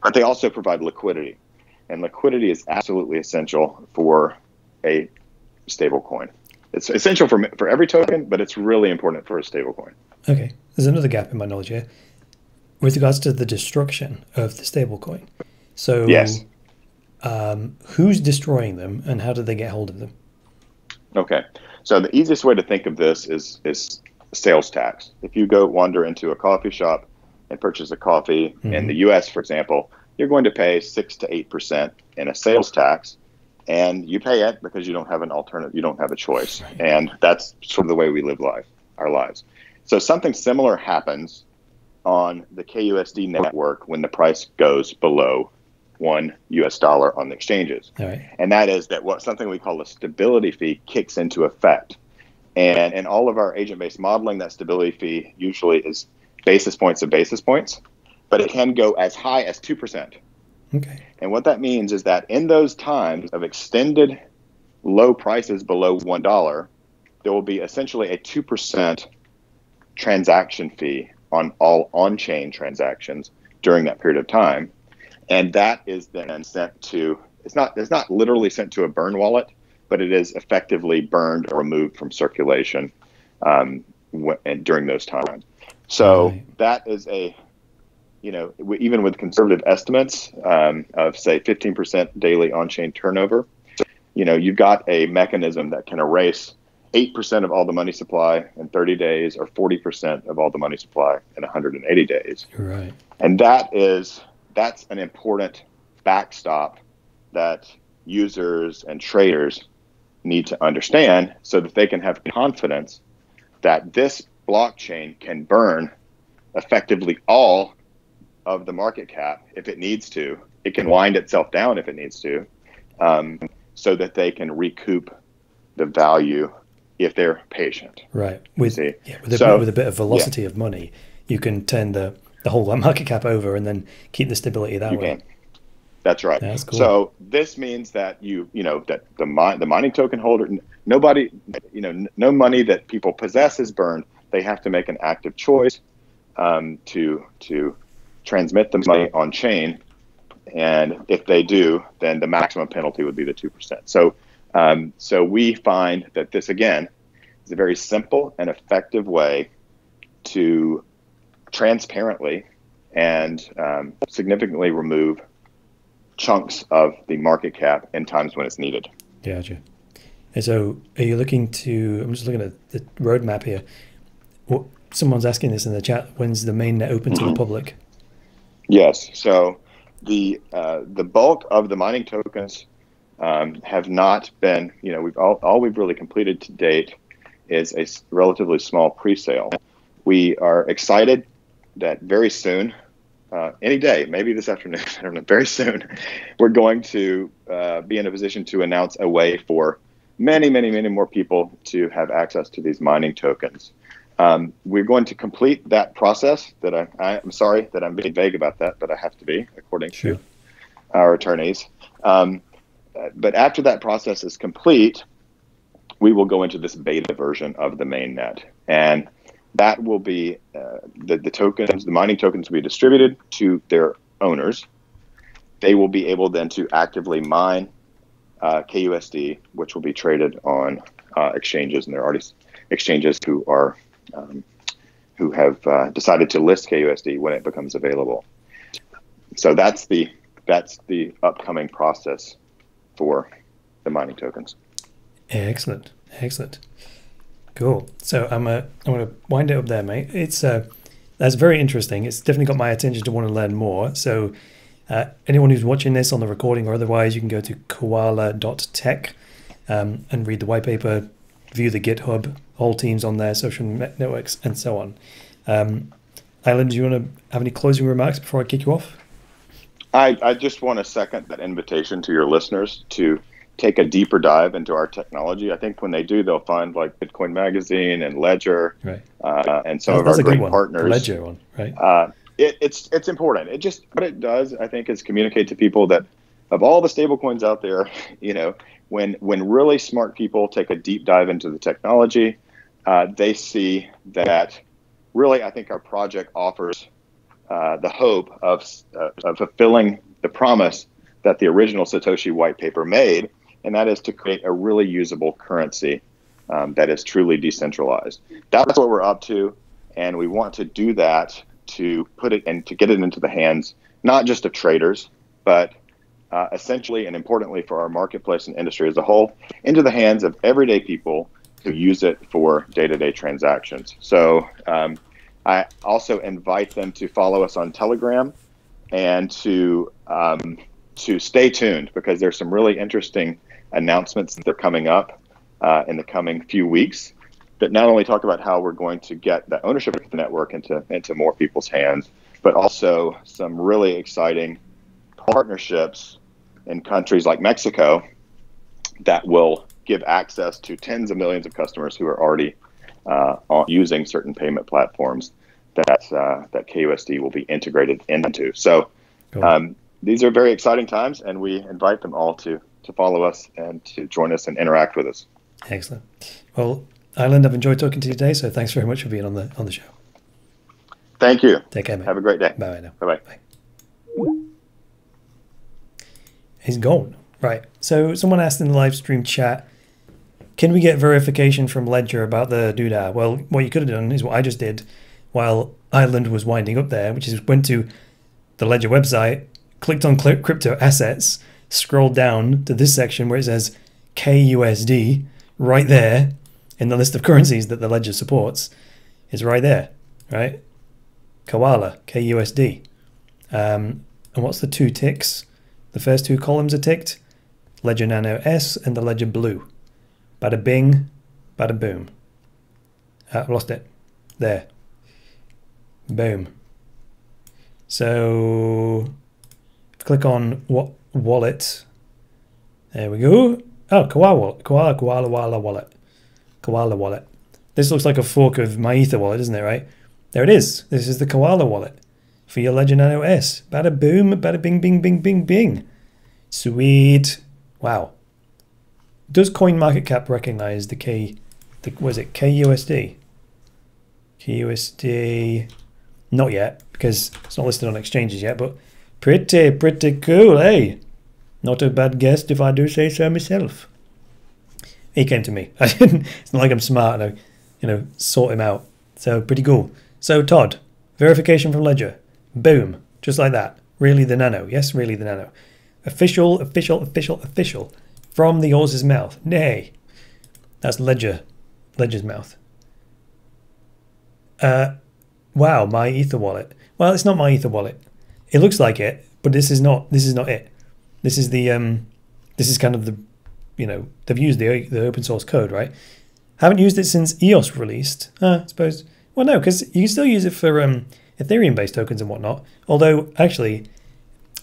but they also provide liquidity. And liquidity is absolutely essential for a stable coin. It's essential for every token, but it's really important for a stable coin. Okay. There's another gap in my knowledge here with regards to the destruction of the stablecoin. So yes. Who's destroying them and how do they get hold of them? Okay. So the easiest way to think of this is sales tax. If you go wander into a coffee shop and purchase a coffee in the US, for example, you're going to pay 6 to 8% in a sales tax, and you pay it because you don't have an alternative, you don't have a choice. And that's sort of the way we live our lives. So something similar happens on the KUSD network when the price goes below $1 on the exchanges. And that is that something we call a stability fee kicks into effect. And in all of our agent-based modeling, that stability fee usually is basis points of basis points, but it can go as high as 2%. Okay. And what that means is that in those times of extended low prices below $1, there will be essentially a 2% transaction fee on all on-chain transactions during that period of time. And that is then sent to, it's not literally sent to a burn wallet, but it is effectively burned or removed from circulation during those times. So that is even with conservative estimates of say 15% daily on-chain turnover, you've got a mechanism that can erase 8% of all the money supply in 30 days or 40% of all the money supply in 180 days. Right. And that's an important backstop that users and traders need to understand so that they can have confidence that this blockchain can burn effectively all of the market cap if it needs to. It can wind itself down if it needs to, so that they can recoup the value if they're patient. Right. With a bit of velocity of money, you can turn the whole market cap over and then keep the stability that way. That's right. That's cool. So this means that that the mining token holder, nobody, no money that people possess is burned. They have to make an active choice to transmit the money on chain, and if they do, then the maximum penalty would be the 2%. So we find that this again is a very simple and effective way to transparently and significantly remove chunks of the market cap in times when it's needed. Gotcha. And so are you looking to, I'm just looking at the roadmap here. Someone's asking this in the chat, when's the mainnet open to the public? Yes, so the bulk of the mining tokens have not been, all we've really completed to date is a relatively small pre-sale. We are excited that very soon, any day, maybe this afternoon, I don't know, very soon, we're going to be in a position to announce a way for many, many, many more people to have access to these mining tokens. We're going to complete that process. That I'm sorry that I'm being vague about that, but I have to be, according to our attorneys. But after that process is complete, we will go into this beta version of the mainnet, and that will be the tokens, the mining tokens, will be distributed to their owners. They will be able then to actively mine KUSD, which will be traded on exchanges, and there are already exchanges who have decided to list KUSD when it becomes available. So that's the upcoming process for the mining tokens. Excellent, excellent, cool. So I'm gonna wind it up there, mate. It's that's very interesting. It's definitely got my attention to want to learn more. So anyone who's watching this on the recording or otherwise, you can go to kowala.tech and read the white paper, view the GitHub, all teams on there, social networks, and so on. Island, do you want to have any closing remarks before I kick you off? I just want to second that invitation to your listeners to take a deeper dive into our technology. I think when they do, they'll find like Bitcoin Magazine and Ledger, right, and some of our great partners. The Ledger one, right? It's important. What it does, I think, is communicate to people that of all the stable coins out there, when really smart people take a deep dive into the technology, they see that really, I think our project offers the hope of fulfilling the promise that the original Satoshi white paper made, and that is to create a really usable currency that is truly decentralized. That's what we're up to, and we want to do that to put it and to get it into the hands not just of traders, but essentially and importantly for our marketplace and industry as a whole, into the hands of everyday people who use it for day-to-day transactions. So I also invite them to follow us on Telegram and to stay tuned, because there's some really interesting announcements that are coming up in the coming few weeks that not only talk about how we're going to get the ownership of the network into more people's hands, but also some really exciting partnerships in countries like Mexico that will give access to tens of millions of customers who are already using certain payment platforms that KUSD will be integrated into. So these are very exciting times, and we invite them all to follow us and to join us and interact with us. Excellent. Well, Island, I've enjoyed talking to you today, so thanks very much for being on the show. Thank you. Take care, mate. Have a great day. Bye now. Bye-bye. Bye. He's gone. Right. So someone asked in the live stream chat, can we get verification from Ledger about the doodah? Well, what you could have done is what I just did while Island was winding up there, which is went to the Ledger website, clicked on crypto assets, scrolled down to this section where it says KUSD right there in the list of currencies that the Ledger supports. Is right there, right? Kowala, KUSD. And what's the two ticks? The first two columns are ticked. Ledger Nano S and the Ledger Blue. Bada bing, bada boom. I've lost it. There. Boom. So click on what wallet. There we go. Oh, Kowala wallet. Kowala wallet. This looks like a fork of my Ether wallet, isn't it, right? There it is. This is the Kowala wallet for your Ledger Nano S. Bada boom, bada bing, bing, bing, bing, bing. Sweet. Wow. Does CoinMarketCap recognize was it KUSD? KUSD. Not yet, because it's not listed on exchanges yet, but pretty cool, eh? Not a bad guess if I do say so myself. He came to me. It's not like I'm smart and I, sort him out. So pretty cool. So Todd, verification from Ledger. Boom. Just like that. Really the Nano. Yes, really the Nano. Official from the horse's mouth. Nay. That's Ledger's mouth. Wow, my Ether wallet. Well, it's not my Ether wallet. It looks like it, but this is not it. This is the this is kind of the, you know, they've used the open source code, right? Haven't used it since EOS released. I suppose. Well, no, because you can still use it for Ethereum based tokens and whatnot. Although actually,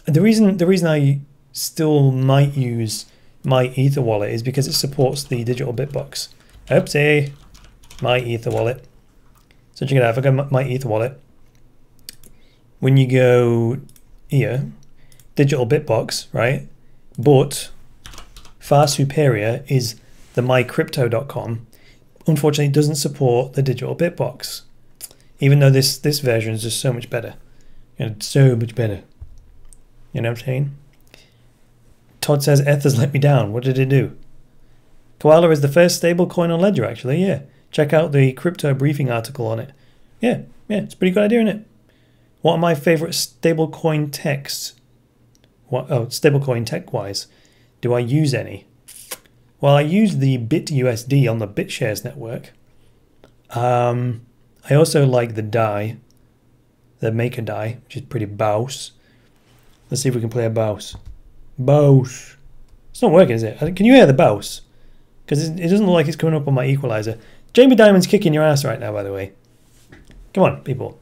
the reason I still might use my Ether wallet is because it supports the digital bitbox. Oopsie, my Ether wallet. So check it out. If I go my Ether wallet, when you go here, digital bitbox, right? But far superior is the mycrypto.com. Unfortunately, it doesn't support the digital bitbox, even though this version is just so much better. You know, so much better. You know what I'm saying? Todd says Ether's let me down. What did it do? Kowala is the first stablecoin on Ledger, actually. Yeah, check out the crypto briefing article on it. Yeah, it's a pretty good idea, isn't it? What are my favorite stablecoin techs? Stablecoin tech-wise, do I use any? Well, I use the BitUSD on the BitShares network. I also like the DAI, the Maker DAI, which is pretty boss. Let's see if we can play a boss. Boss. It's not working, is it? Can you hear the boss? Because it doesn't look like it's coming up on my equalizer. Jamie Diamond's kicking your ass right now, by the way. Come on, people.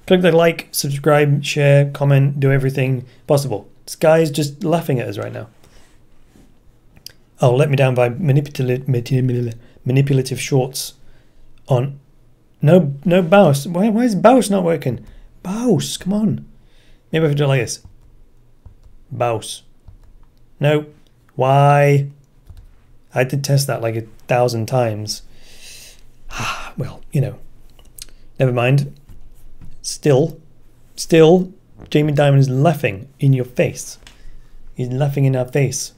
Click the like, subscribe, share, comment, do everything possible. This guy is just laughing at us right now. Oh, let me down by manipulative shorts on. No Baus. Why is Baus not working? Baus, come on. Maybe if I do it like this. Baus. No. Why? I did test that like 1,000 times. Well, you know. Never mind. Still, Jamie Dimon is laughing in your face. He's laughing in our face.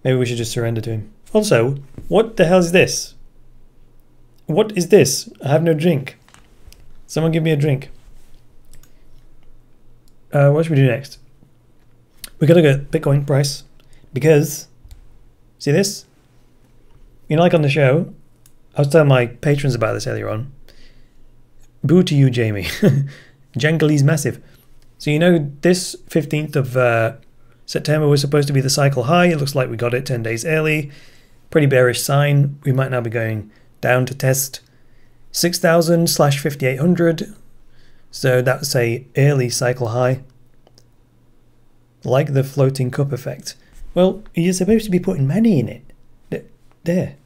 Maybe we should just surrender to him. Also, what the hell is this? What is this? I have no drink. Someone give me a drink. What should we do next? We gotta look at Bitcoin price because, see this? You know, like on the show, I was telling my patrons about this earlier on. Boo to you, Jamie. Jangly's massive. So you know, this 15th of September was supposed to be the cycle high. It looks like we got it 10 days early. Pretty bearish sign. We might now be going down to test 6,000/5,800. So that's a early cycle high. Like the floating cup effect. Well, you're supposed to be putting money in it. There.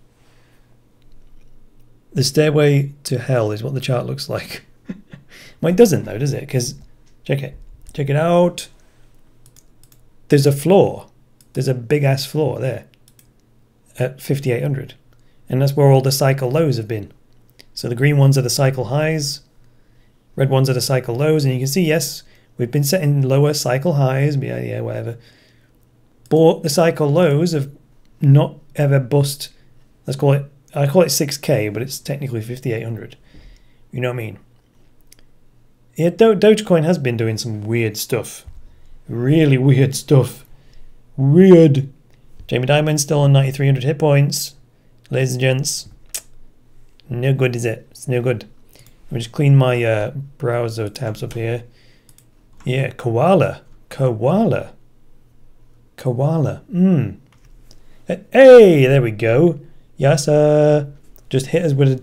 The stairway to hell is what the chart looks like. Well, it doesn't though, does it? Because check it. Check it out. There's a floor. There's a big ass floor there at 5,800. And that's where all the cycle lows have been. So the green ones are the cycle highs. Red ones are the cycle lows. And you can see, yes, we've been setting lower cycle highs. Yeah, whatever. But the cycle lows have not ever bust. Let's call it, I call it 6K, but it's technically 5,800. You know what I mean? Yeah, Dogecoin has been doing some weird stuff. Really weird stuff. Weird. Jamie Dimon still on 9,300 hit points. Ladies and gents. No good, is it? It's no good. Let me just clean my browser tabs up here. Yeah, Kowala. Kowala. Kowala. Hey, there we go. Yes, just hit us with a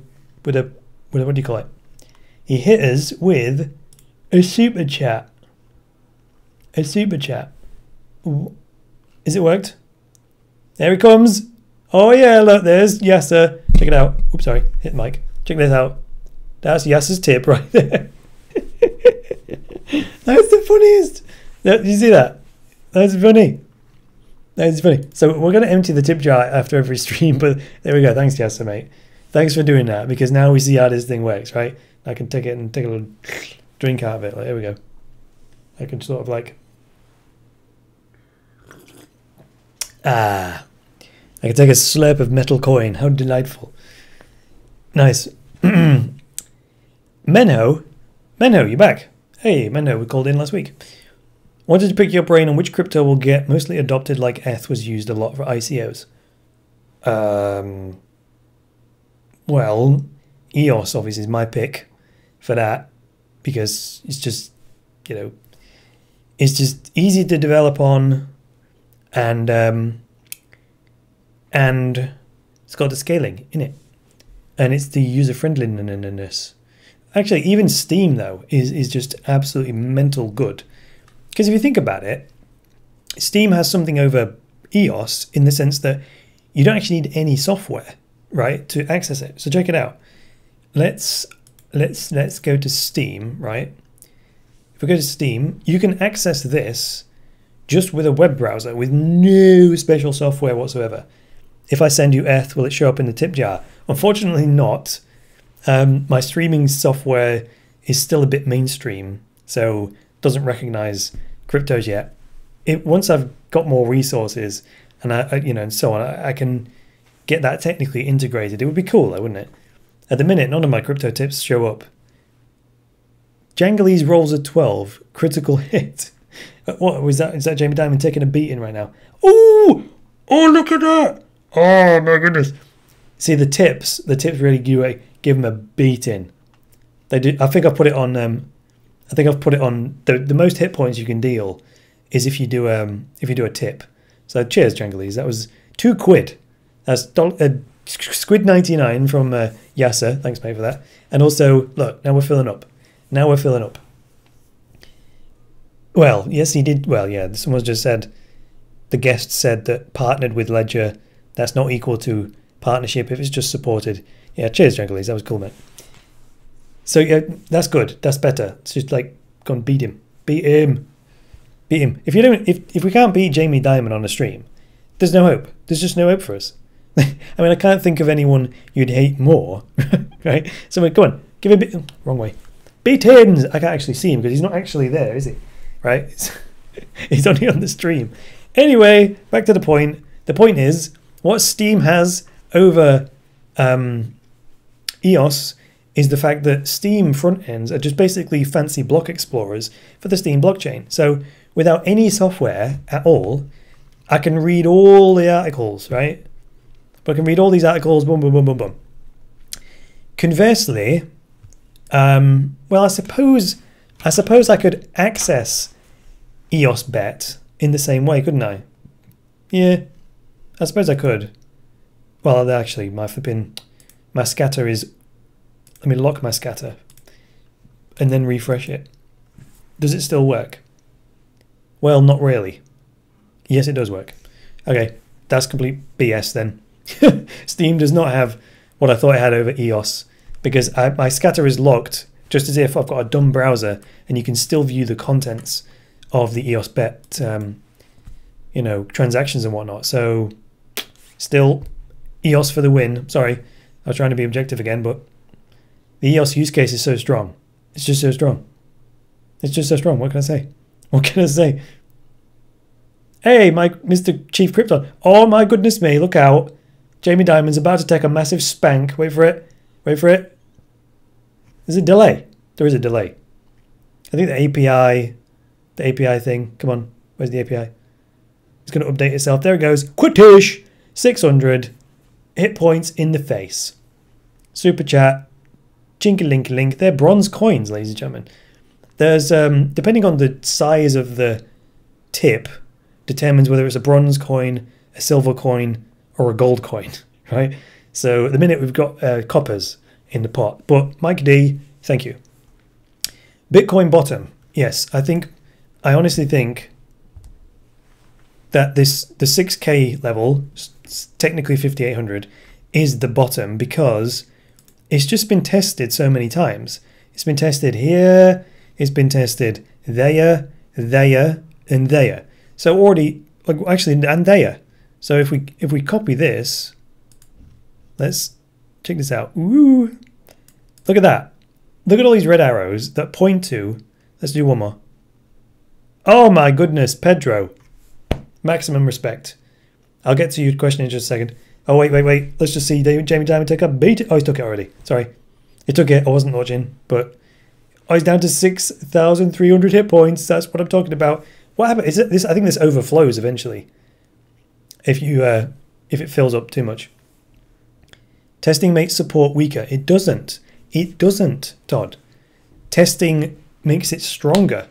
what do you call it? He hit us with a super chat. A super chat. Is it worked? There he comes. Oh yeah, look, there's Yasser. Check it out. Oops, sorry, hit the mic. Check this out. That's Yasser's tip right there. That's the funniest. Did you see that? That's funny. That's funny. So we're going to empty the tip jar after every stream, but there we go. Thanks, Yasser, mate. Thanks for doing that, because now we see how this thing works, right? I can take it and take a little drink out of it. Like, there we go. I can sort of like... I can take a slurp of metal coin. How delightful. Nice. Menho, you're back. Hey, Menho, we called in last week. Wanted to pick your brain on which crypto will get mostly adopted like ETH was used a lot for ICOs. Well, EOS obviously is my pick for that because it's just, you know, it's just easy to develop on, and it's got the scaling in it, and it's the user friendliness. Actually, even Steam though is just absolutely mental good, because if you think about it, Steam has something over EOS in the sense that you don't actually need any software, right, to access it. So check it out. Let's go to Steam, right? If we go to Steam, you can access this just with a web browser with no special software whatsoever. If I send you ETH, will it show up in the tip jar? Unfortunately not. My streaming software is still a bit mainstream, so doesn't recognize cryptos yet. Once I've got more resources and and so on, I can get that technically integrated. It would be cool, though, wouldn't it? At the minute, none of my crypto tips show up. Jangalese rolls a 12, critical hit. What was that? Is that Jamie Dimon taking a beating right now? Oh, look at that! Oh my goodness! See, the tips really give him a beating. They do. I think I've put it on. I think I've put it on the most hit points you can deal is if you do a tip. So cheers, Jangalese. That was £2. That's Squid 99 from Yasser. Thanks, mate, for that. And also, look, now we're filling up. Now we're filling up. Well, yes, he did. Well, yeah, someone's just said, the guest said that partnered with Ledger, that's not equal to partnership if it's just supported. Yeah, cheers, Jangalese. That was cool, mate. So, yeah, that's good. That's better. It's just like, go and beat him. Beat him. Beat him. If we can't beat Jamie Dimon on a stream, there's no hope. There's just no hope for us. I mean, I can't think of anyone you'd hate more, right? So, go on. Give him a bit. Wrong way. Beat him! I can't actually see him because he's not actually there, is he? Right? He's only on the stream. Anyway, back to the point. The point is, what Steam has over EOS is the fact that Steam front ends are just basically fancy block explorers for the Steam blockchain. So without any software at all, I can read all the articles, right? But I can read all these articles, boom, boom, boom, boom, boom. Conversely, well, I suppose I could access EOS Bet in the same way, couldn't I? Yeah, I suppose I could. Well, actually, my scatter is. Let me lock my scatter and then refresh it. Does it still work? Well, not really. Yes, it does work. Okay, that's complete BS then. Steam does not have what I thought it had over EOS because my scatter is locked, just as if I've got a dumb browser and you can still view the contents of the EOS Bet, transactions and whatnot. So, still, EOS for the win. Sorry, I was trying to be objective again, but the EOS use case is so strong. It's just so strong. It's just so strong. What can I say? What can I say? Hey, Mr. Chief Crypto. Oh my goodness me, look out. Jamie Dimon's about to take a massive spank. Wait for it. Wait for it. There's a delay. There is a delay. I think the API thing. Come on. Where's the API? It's going to update itself. There it goes. Quittish. 600. Hit points in the face. Super chat. Chink-a-link-a-link. They're bronze coins, ladies and gentlemen. There's, depending on the size of the tip, determines whether it's a bronze coin, a silver coin, or a gold coin, right? So at the minute we've got coppers in the pot. But Mike D, thank you. Bitcoin bottom. Yes, I honestly think that the 6K level, technically 5,800, is the bottom because it's just been tested so many times. It's been tested here, it's been tested there, and there. So already, actually, and there. So if we copy this, let's check this out. Ooh, look at that. Look at all these red arrows that point to. Let's do one more. Oh my goodness, Pedro. Maximum respect. I'll get to your question in just a second. Oh, wait. Let's just see Jamie Dimon take a beat. Oh, he's took it already. Sorry. He took it. I wasn't watching, but he's down to 6,300 hit points. That's what I'm talking about. What happened? Is it this? I think this overflows eventually. If it fills up too much. Testing makes support weaker. It doesn't. It doesn't, Todd. Testing makes it stronger.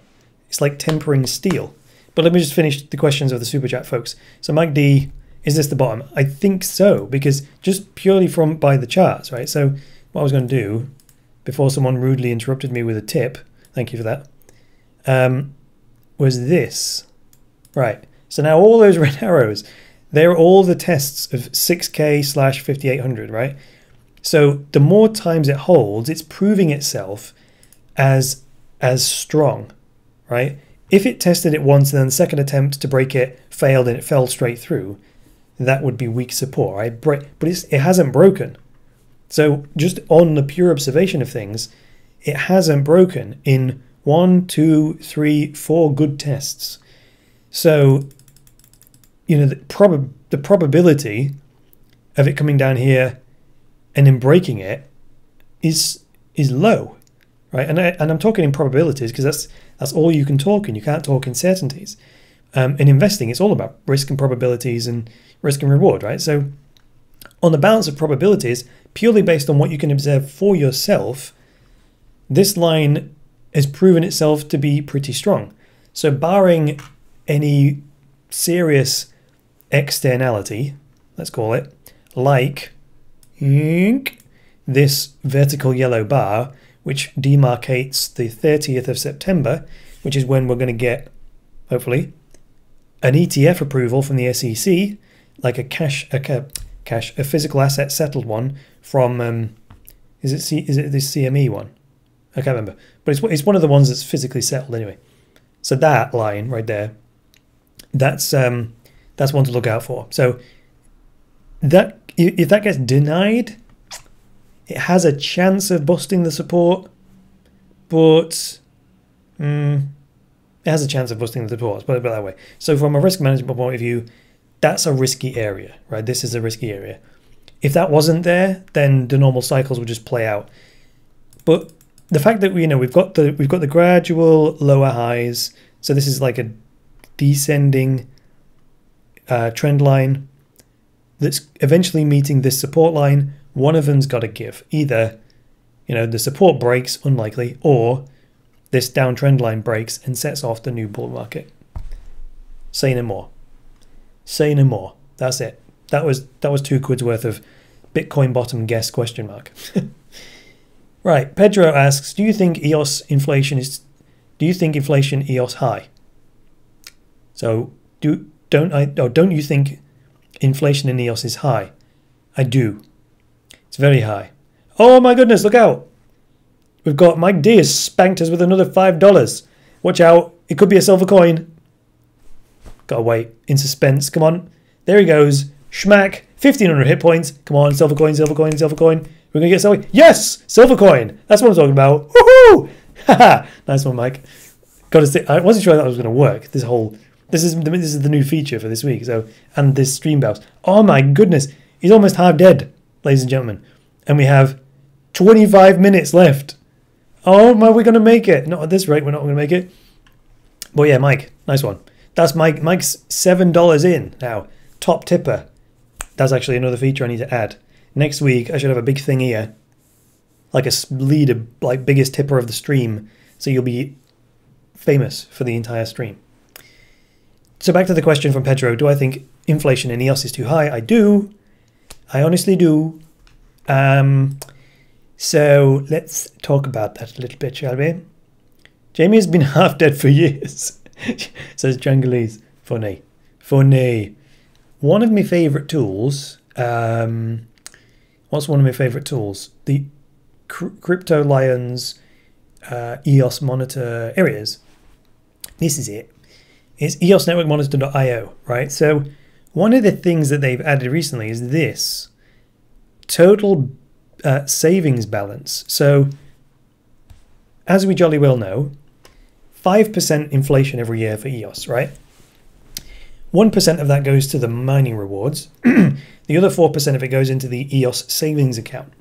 It's like tempering steel. But let me just finish the questions of the super chat, folks. So Mike D, is this the bottom? I think so, because just purely by the charts, right? So what I was going to do before someone rudely interrupted me with a tip, thank you for that, was this. Right. So now all those red arrows, they're all the tests of 6K/5800, right? So the more times it holds, it's proving itself as strong, right? If it tested it once and then the second attempt to break it failed and it fell straight through, that would be weak support, right? But it hasn't broken. So just on the pure observation of things, it hasn't broken in 1, 2, 3, 4 good tests. So, you know, the probability of it coming down here and then breaking it is low, right? And I'm talking in probabilities because that's all you can talk in. You can't talk in certainties. In investing, it's all about risk and probabilities and risk and reward, right? So on the balance of probabilities, purely based on what you can observe for yourself, this line has proven itself to be pretty strong. So barring any serious externality, let's call it, like this vertical yellow bar, which demarcates the 30th of September, which is when we're going to get, hopefully, an ETF approval from the SEC, like a physical asset settled one from, is it the CME one? I can't remember, but it's one of the ones that's physically settled anyway. So that line right there, that's one to look out for. So that if that gets denied, it has a chance of busting the support, but it has a chance of busting the support. Let's put it that way. So from a risk management point of view, that's a risky area, right? This is a risky area. If that wasn't there, then the normal cycles would just play out. But the fact that we've got the gradual lower highs, so this is like a descending trend line that's eventually meeting this support line. One of them's got to give. Either, the support breaks, unlikely, or this downtrend line breaks and sets off the new bull market. Say no more. Say no more. That's it. That was £2 worth of Bitcoin bottom guess question mark. Right. Pedro asks, do you think inflation EOS high? So don't you think inflation in EOS is high? I do. It's very high. Oh my goodness, look out. We've got Mike D has spanked us with another $5. Watch out. It could be a silver coin. Gotta wait. In suspense. Come on. There he goes. Schmack. 1,500 hit points. Come on. Silver coin, silver coin, silver coin. We're going to get silver. Yes! Silver coin. That's what I'm talking about. Woohoo! Haha. Nice one, Mike. Gotta say, I wasn't sure that was going to work. This is the new feature for this week. So, and this stream bounce. Oh my goodness. He's almost half dead, ladies and gentlemen. And we have 25 minutes left. Oh, am we going to make it? Not at this rate, we're not going to make it. But yeah, Mike, nice one. That's Mike. Mike's $7 in now. Top tipper. That's actually another feature I need to add. Next week, I should have a big thing here. Like a leader, like biggest tipper of the stream. So you'll be famous for the entire stream. So back to the question from Pedro. Do I think inflation in EOS is too high? I do. I honestly do. So let's talk about that a little bit, shall we? Jamie has been half dead for years, says Jungleese. Funny. Funny. One of my favourite tools, what's one of my favourite tools? The Crypto Lions EOS Monitor areas. This is it. It's eosnetworkmonitor.io, right? So one of the things that they've added recently is this. Total savings balance. So, as we jolly well know, 5% inflation every year for EOS, right? 1% of that goes to the mining rewards. The other 4% of it goes into the EOS savings account.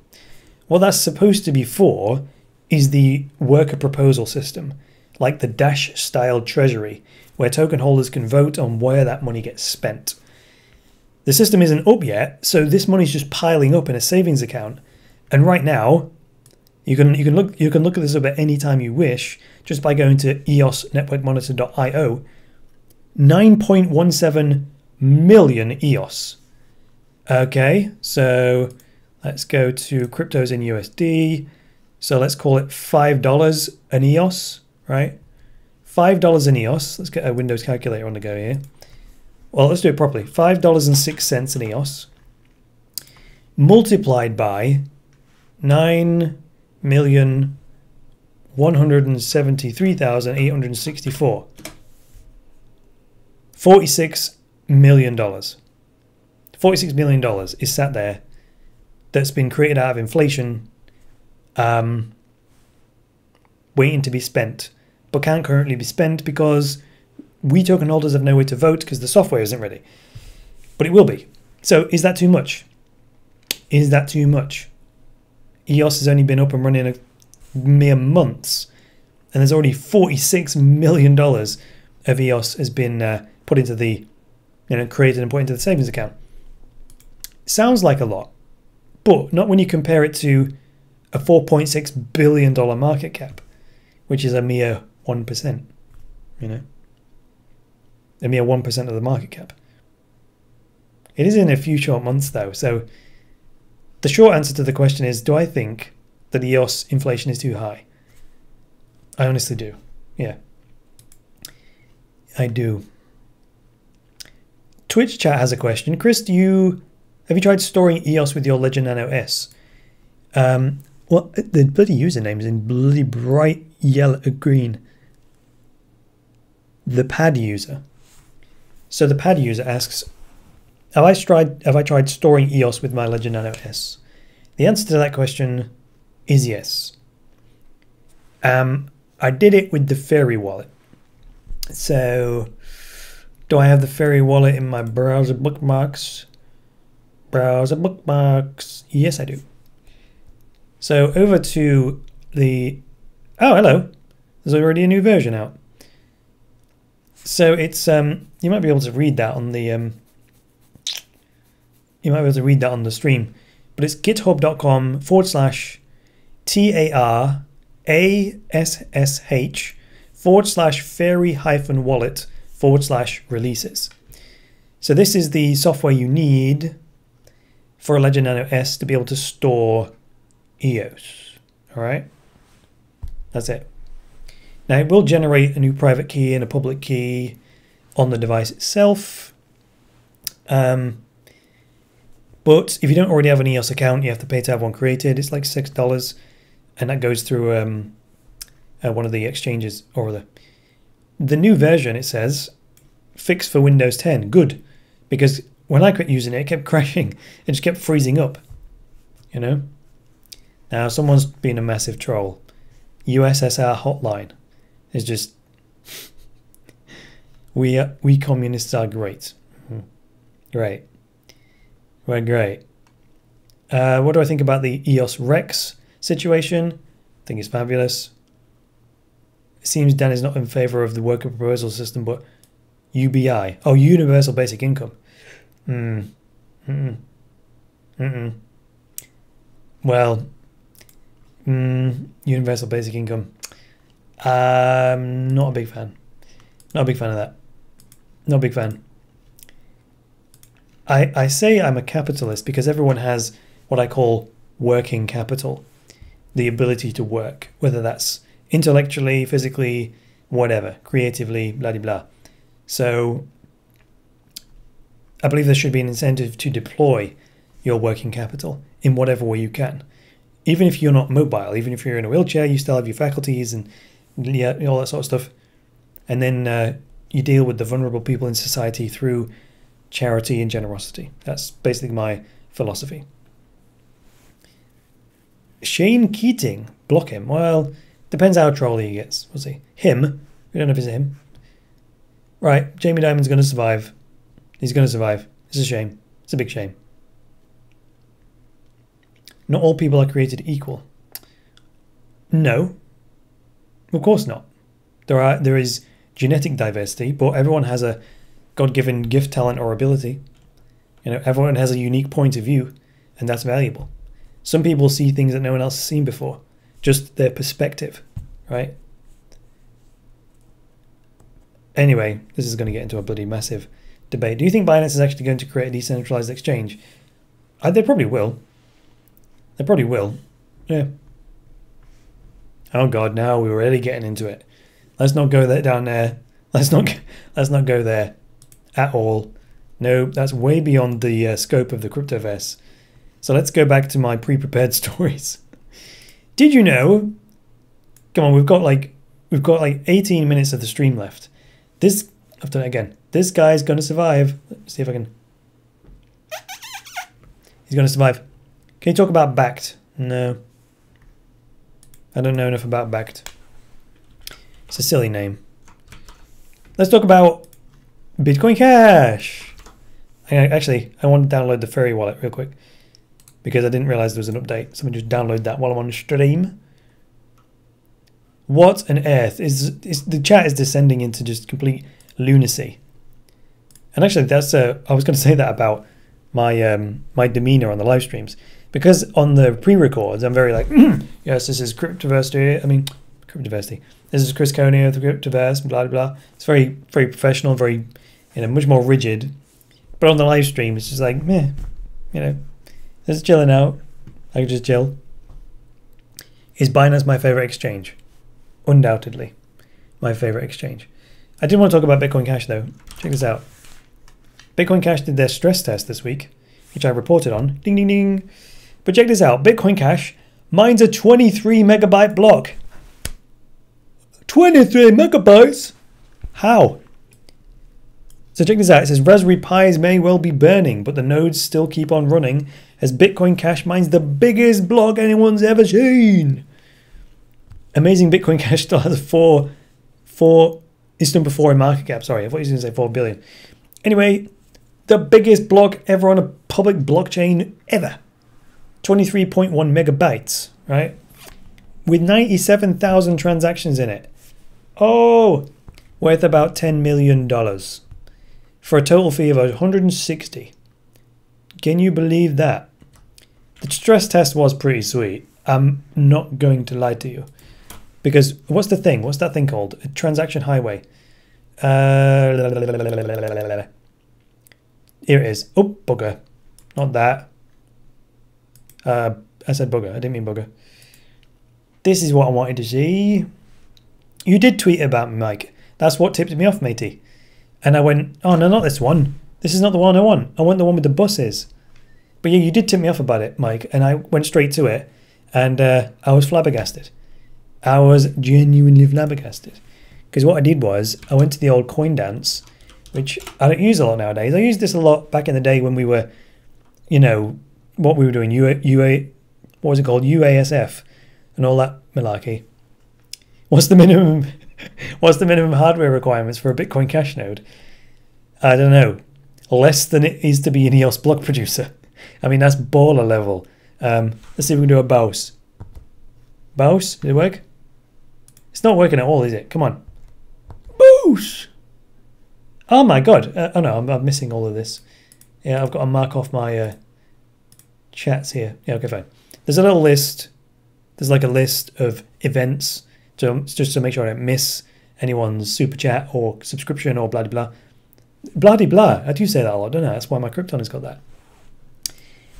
What that's supposed to be for is the worker proposal system, like the Dash-style treasury, where token holders can vote on where that money gets spent. The system isn't up yet, so this money's just piling up in a savings account. And right now, you can look at this up at any time you wish just by going to eosnetworkmonitor.io. 9.17 million EOS. Okay, so let's go to cryptos in USD. So let's call it $5 an EOS, right? $5 an EOS. Let's get a Windows calculator on the go here. Well, let's do it properly. $5.06 an EOS multiplied by 9,173,864. $46 million. $46 million is sat there that's been created out of inflation, waiting to be spent, but can't currently be spent because we token holders have nowhere to vote because the software isn't ready. But it will be. So is that too much? Is that too much? EOS has only been up and running a mere months, and there's already $46 million of EOS has been put into the, created and put into the savings account. Sounds like a lot, but not when you compare it to a $4.6 billion market cap, which is a mere 1%, a mere 1% of the market cap. It is in a few short months though, so the short answer to the question is, do I think that EOS inflation is too high? I honestly do. Yeah. I do. Twitch chat has a question. Chris, have you tried storing EOS with your Ledger Nano S? Well, the bloody username is in bloody bright yellow green. The pad user. So the pad user asks, have I tried storing EOS with my Ledger Nano S? The answer to that question is yes. I did it with the Fairy wallet. So, do I have the Fairy wallet in my browser bookmarks? Browser bookmarks. Yes, I do. So over to the... Oh, hello. There's already a new version out. So it's you might be able to read that on the stream, but it's github.com/TARASSH/fairy-wallet/releases. So this is the software you need for a Ledger Nano S to be able to store EOS. All right, that's it. Now it will generate a new private key and a public key on the device itself. But if you don't already have an EOS account, you have to pay to have one created. It's like $6, and that goes through one of the exchanges or the new version. It says fixed for Windows 10. Good, because when I quit using it, it kept crashing. It just kept freezing up. Now someone's been a massive troll. USSR hotline is just we communists are great. Great. We're great. What do I think about the EOS Rex situation? I think it's fabulous. It seems Dan is not in favor of the worker proposal system, but UBI. Oh, Universal Basic Income. Well, Universal Basic Income. Not a big fan. Not a big fan of that. Not a big fan. I say I'm a capitalist because everyone has what I call working capital. The ability to work, whether that's intellectually, physically, whatever, creatively, blah, blah, blah. So I believe there should be an incentive to deploy your working capital in whatever way you can. Even if you're not mobile, even if you're in a wheelchair, you still have your faculties and all that sort of stuff. And then you deal with the vulnerable people in society through charity and generosity. That's basically my philosophy. Shane Keating, block him. Well, depends how trolly he gets. We'll see. Him, we don't know if it's him. Right, Jamie Dimon's going to survive. He's going to survive. It's a shame. It's a big shame. Not all people are created equal. No, of course not. There is genetic diversity, but everyone has a God-given gift, talent, or ability. You know, everyone has a unique point of view, and that's valuable. Some people see things that no one else has seen before, just their perspective, right? Anyway, this is going to get into a bloody massive debate. Do you think Binance is actually going to create a decentralized exchange? They probably will. They probably will. Yeah. Oh God, now we're really getting into it. Let's not go down there. Let's not go there at all. No, that's way beyond the scope of the Cryptoverse. So let's go back to my pre-prepared stories. Did you know? Come on, we've got like 18 minutes of the stream left. I've done it again. This guy's gonna survive. Let's see if I can. He's gonna survive. Can you talk about Backed? No. I don't know enough about Backed. It's a silly name. Let's talk about Bitcoin Cash. I want to download the Fairy wallet real quick because I didn't realize there was an update. Someone just download that while I'm on the stream. What on earth is the chat is descending into just complete lunacy. And actually, that's I was going to say that about my my demeanor on the live streams, because on the pre-records I'm very like, yes, this is Cryptoverse. I mean, Cryptoverse. This is Chris Coney of the Cryptoverse. Blah blah blah. It's very very professional, very much more rigid. But on the live stream, it's just like meh, just chilling out. I can just chill. Is Binance my favorite exchange? Undoubtedly, my favorite exchange. I did want to talk about Bitcoin Cash though. Check this out. Bitcoin Cash did their stress test this week, which I reported on. Ding ding ding. But check this out. Bitcoin Cash mines a 23 megabyte block. 23 megabytes? How? So check this out. It says Raspberry Pis may well be burning, but the nodes still keep on running as Bitcoin Cash mines the biggest block anyone's ever seen. Amazing Bitcoin Cash still has it's number 4 in market cap. Sorry, I thought you were going to say 4 billion. Anyway, the biggest block ever on a public blockchain ever. 23.1 megabytes, right? With 97,000 transactions in it. Oh, worth about $10 million. For a total fee of 160. Can you believe that? The stress test was pretty sweet. I'm not going to lie to you. Because what's the thing? What's that thing called? A transaction highway. Here it is. Oh, bugger. Not that. I said bugger. I didn't mean bugger. This is what I wanted to see. You did tweet about me, Mike. That's what tipped me off, matey. And I went, oh, no, not this one. This is not the one I want. I want the one with the buses. But yeah, you did tip me off about it, Mike. And I went straight to it. And I was flabbergasted. I was genuinely flabbergasted. Because what I did was, I went to the old coin dance, which I don't use a lot nowadays. I used this a lot back in the day when we were, what we were doing, what was it called? UASF and all that malarkey. What's the minimum hardware requirements for a Bitcoin Cash node? I don't know. Less than it is to be an EOS block producer. I mean, that's baller level. Let's see if we can do a bouse. Bouse? Did it work? It's not working at all, is it? Come on. Boose! Oh my god. Oh no, I'm missing all of this. Yeah, I've got to mark off my chats here. Yeah, okay, fine. There's a little list. There's like a list of events just to make sure I don't miss anyone's super chat or subscription or blah blah. Blah blah. I do say that a lot, don't I? That's why my Krypton has got that.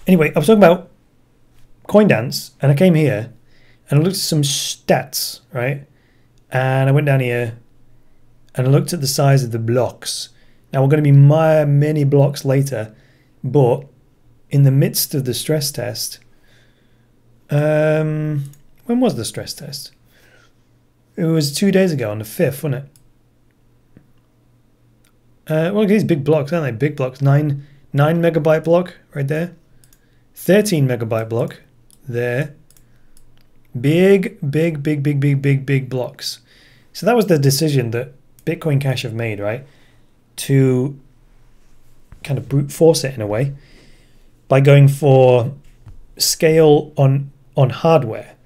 Anyway, I was talking about CoinDance, and I came here and I looked at some stats, right? And I went down here and I looked at the size of the blocks. Now we're going to be many blocks later, but in the midst of the stress test, when was the stress test? It was 2 days ago on the 5th, wasn't it? Well, these big blocks, aren't they? Big blocks. 9 megabyte block right there. 13 megabyte block there. Big blocks. So that was the decision that Bitcoin Cash have made, right? To kind of brute force it in a way by going for scale on hardware.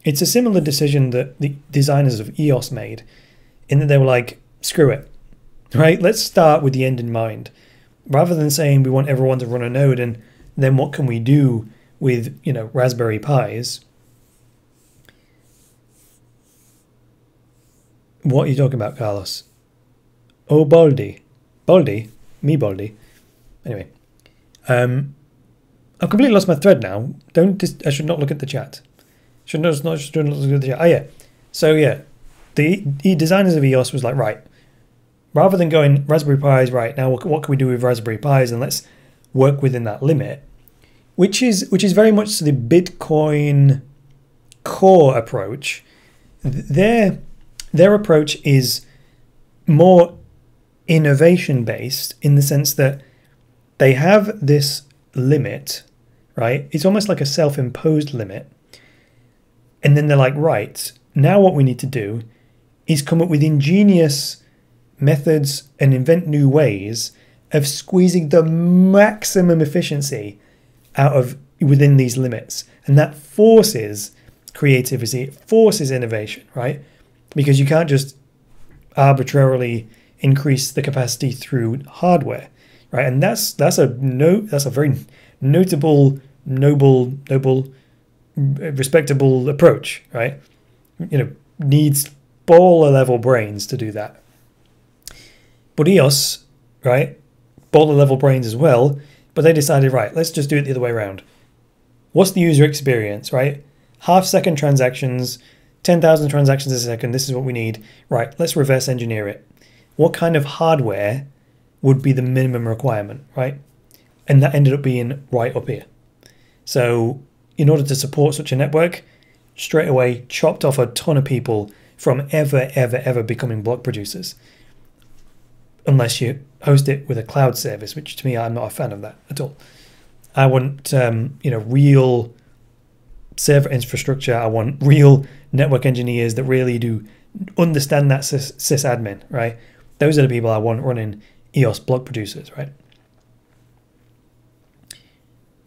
It's a similar decision that the designers of EOS made, in that they were like, screw it, right? Let's start with the end in mind. rather than saying we want everyone to run a node and then what can we do with, Raspberry Pis. What are you talking about, Carlos? Oh, Baldy. Baldy? Me, Baldy. Anyway. I've completely lost my thread now. I should not look at the chat. Should not look at the chat. Oh, yeah. So, yeah. The designers of EOS was like, right, rather than going Raspberry Pis, right, now what can we do with Raspberry Pis, and let's work within that limit, which is very much the Bitcoin core approach. Their approach is more innovation based in the sense that they have this limit, right? It's almost like a self-imposed limit. And then they're like, right, now what we need to do is come up with ingenious methods and invent new ways of squeezing the maximum efficiency out of within these limits. And that forces creativity, it forces innovation, right? Because you can't just arbitrarily increase the capacity through hardware, right? And that's a very notable, noble, respectable approach, right? Needs baller level brains to do that. But EOS, right, baller level brains as well, but they decided, right, let's just do it the other way around. What's the user experience, right? Half-second transactions, 10,000 transactions a second, this is what we need. Right, let's reverse engineer it. What kind of hardware would be the minimum requirement, right? And that ended up being right up here. So in order to support such a network, straight away chopped off a ton of people from ever becoming block producers. Unless you host it with a cloud service, which to me, I'm not a fan of that at all. I want, real server infrastructure. I want real network engineers that really do understand that sysadmin, right? Those are the people I want running EOS block producers, right?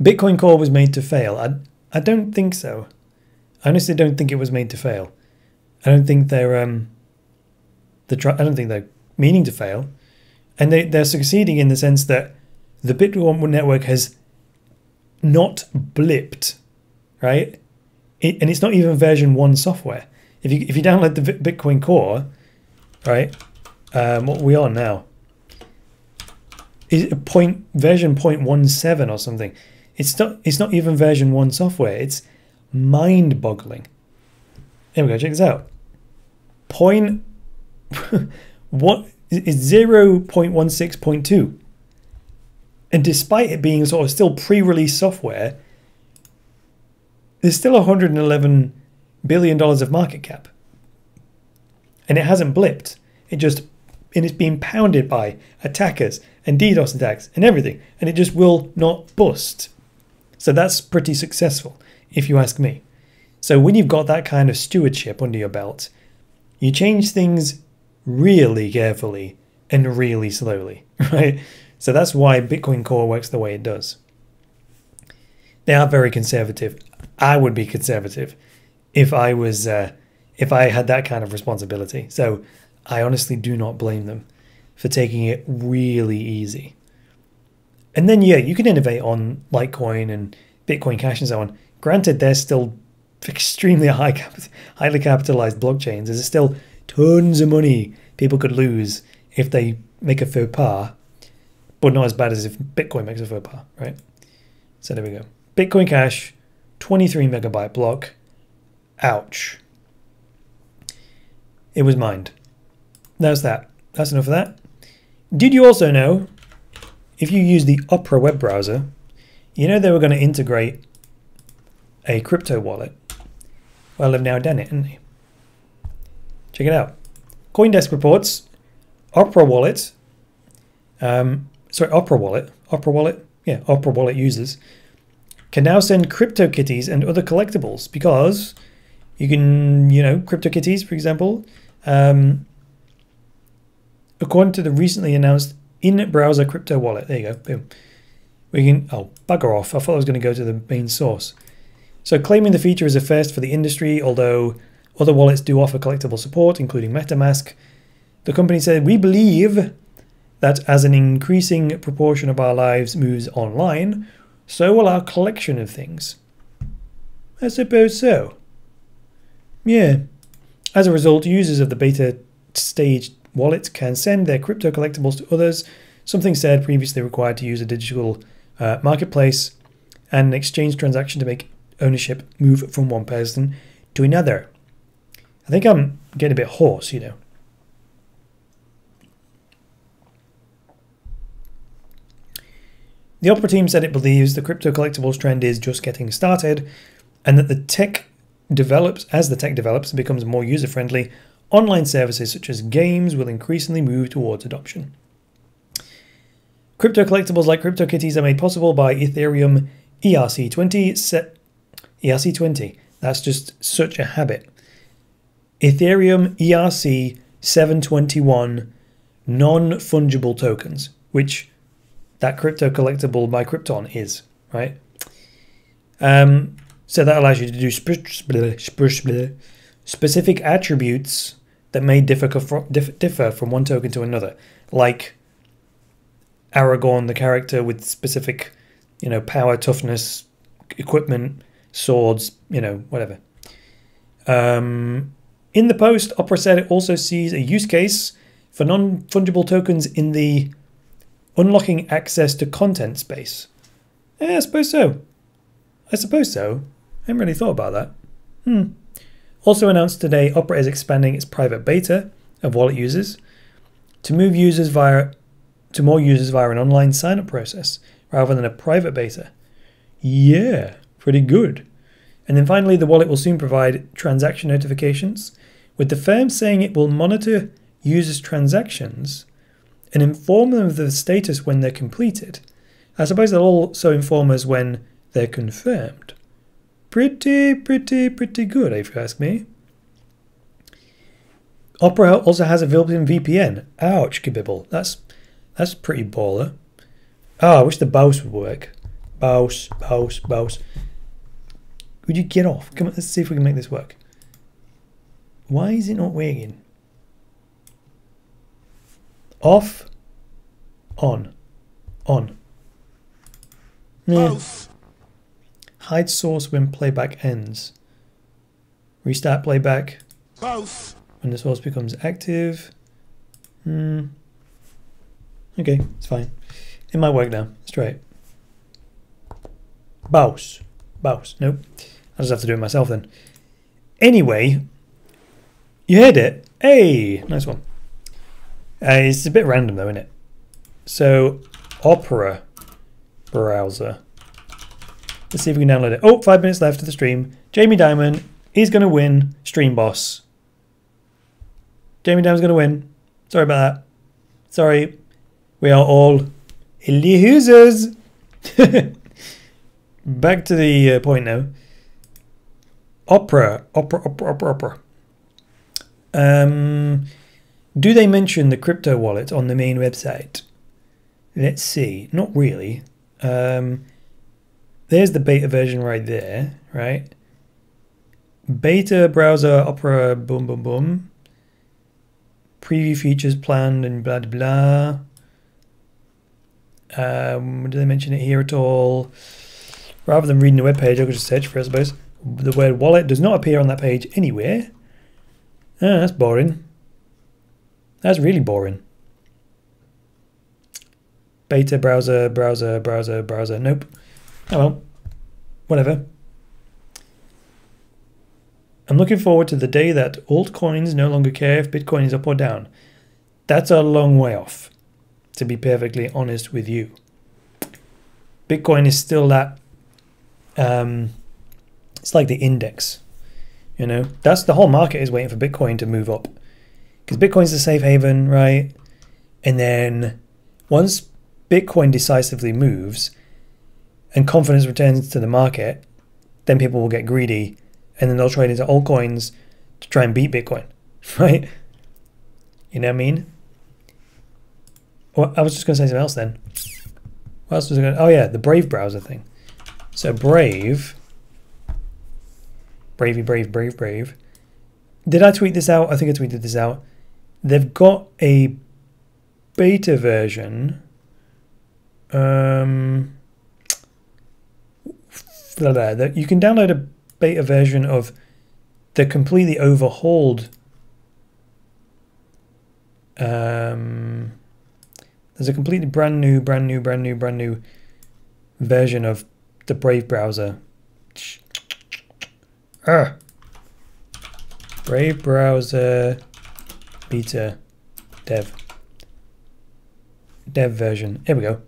Bitcoin Core was made to fail. I don't think so. I honestly don't think it was made to fail. I don't think they're I don't think they're meaning to fail, and they're succeeding in the sense that the Bitcoin network has not blipped, right? And it's not even version 1 software. If you download the Bitcoin Core, right? What are we on now? Is it version 0.17 or something? It's not even version 1 software. It's mind-boggling. Here we go. Check this out. What is 0.16.2, and despite it being sort of still pre-release software, there's still $111 billion of market cap, and it hasn't blipped. It's being pounded by attackers and DDoS attacks and everything, and it just will not bust. So that's pretty successful, if you ask me. So when you've got that kind of stewardship under your belt, you change things really carefully and really slowly, right? So that's why Bitcoin Core works the way it does. They are very conservative. I would be conservative if I had that kind of responsibility. So I honestly do not blame them for taking it really easy. And then, yeah, you can innovate on LiteCoin and Bitcoin Cash and so on. Granted, they're still extremely highly capitalized blockchains. There's still tons of money people could lose if they make a faux pas, but not as bad as if Bitcoin makes a faux pas, right? So there we go. Bitcoin Cash, 23 megabyte block. Ouch. It was mined. That's that. That's enough of that. Did you also know, if you use the Opera web browser, you know they were going to integrate a crypto wallet? Well, they've now done it, haven't they? Check it out. CoinDesk reports Opera Wallet, Opera Wallet users can now send CryptoKitties and other collectibles because you can, CryptoKitties, for example, according to the recently announced in-browser crypto wallet. There you go. Boom. We can, bugger off. I thought I was going to go to the main source. So claiming the feature is a first for the industry, although other wallets do offer collectible support, including MetaMask. The company said, we believe that as an increasing proportion of our lives moves online, so will our collection of things. I suppose so. Yeah. As a result, users of the beta stage wallet can send their crypto collectibles to others, something said previously required to use a digital marketplace and an exchange transaction to make ownership move from one person to another. I think I'm getting a bit hoarse, you know. The Opera team said it believes the crypto collectibles trend is just getting started, and that as the tech develops and becomes more user-friendly, online services such as games will increasingly move towards adoption. Crypto collectibles like CryptoKitties are made possible by Ethereum ERC20. ERC20, that's just such a habit. Ethereum ERC 721 non-fungible tokens, which that crypto collectible by Krypton is, right? So that allows you to do specific attributes that may differ from one token to another, like Aragorn, the character, with specific, power, toughness, equipment, swords, whatever. In the post, Opera said it also sees a use case for non-fungible tokens in the unlocking access to content space. Yeah, I suppose so. I haven't really thought about that. Also announced today, Opera is expanding its private beta of wallet users to move users to more users via an online sign-up process rather than a private beta. Yeah, pretty good. And then finally, the wallet will soon provide transaction notifications, with the firm saying it will monitor users' transactions and inform them of the status when they're completed. I suppose they'll also inform us when they're confirmed. Pretty good, if you ask me. Opera also has a built-in VPN. Ouch, kabibble. That's pretty baller. Oh, I wish the mouse would work. Mouse. Would you get off? Come on, let's see if we can make this work. Why is it not working? Off. On. Both. Hide source when playback ends. Restart playback Both. when the source becomes active. Okay, it's fine. It might work now. Let's try it. Bouse. Nope. I'll just have to do it myself then. Anyway, you heard it. Hey, nice one. It's a bit random though, isn't it? So, Opera browser. Let's see if we can download it. Oh, 5 minutes left of the stream. Jamie Dimon is going to win Stream Boss. Jamie Dimon's going to win. Sorry about that. Sorry. We are all losers. Back to the point now. Opera. Do they mention the crypto wallet on the main website? Let's see. Not really. There's the beta version right there, right? Beta browser Opera boom. Preview features planned and blah blah. Do they mention it here at all? Rather than reading the web page, I could just search for it, I suppose. The word wallet does not appear on that page anywhere. Ah, that's boring. That's really boring. Beta browser. Nope. Oh well. Whatever. I'm looking forward to the day that altcoins no longer care if Bitcoin is up or down. That's a long way off, to be perfectly honest with you. Bitcoin is still that, it's like the index, That's the whole market is waiting for Bitcoin to move up. Because Bitcoin's the safe haven, right? And then once Bitcoin decisively moves and confidence returns to the market, then people will get greedy and then they'll trade into altcoins to try and beat Bitcoin, right? You know what I mean? Well, I was just going to say something else then. What else was I going to... Oh yeah, the Brave browser thing. So Brave. Did I tweet this out? I think I tweeted this out. They've got a beta version. You can download a beta version of the completely overhauled. There's a completely brand new version of the Brave browser. Brave browser beta dev version. Here we go.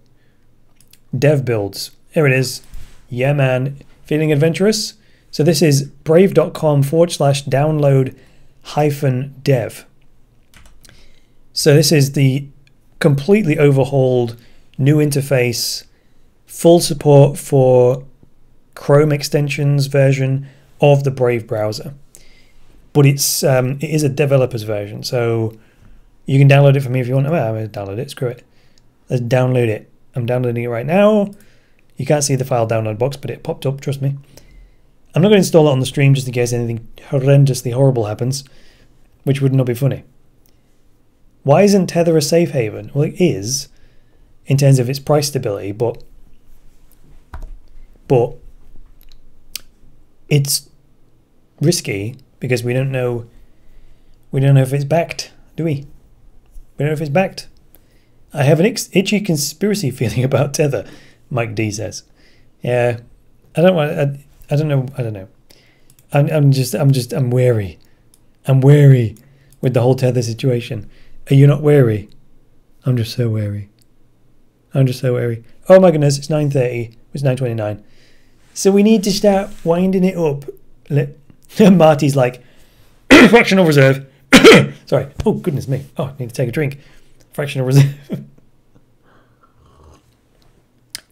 Dev builds. Here it is. Yeah, man. Feeling adventurous? So this is brave.com/download-dev. So this is the completely overhauled new interface, full support for Chrome extensions version of the Brave browser. But it is a developer's version, so you can download it from me if you want. I'm going to download it. Screw it. Let's download it. I'm downloading it right now. You can't see the file download box, but it popped up, trust me. I'm not going to install it on the stream just in case anything horrendously horrible happens, which would not be funny. Why isn't Tether a safe haven? Well, it is in terms of its price stability, but it's risky because we don't know if it's backed, do we? We don't know if it's backed. I have an itchy conspiracy feeling about Tether, Mike D says. Yeah, I don't know. I'm wary. I'm wary with the whole Tether situation. Are you not wary? I'm just so wary. I'm just so wary. Oh my goodness, it's 9:30. It's 9:29. So we need to start winding it up. Marty's like, fractional reserve. Sorry. Oh, goodness me. Oh, I need to take a drink. Fractional reserve.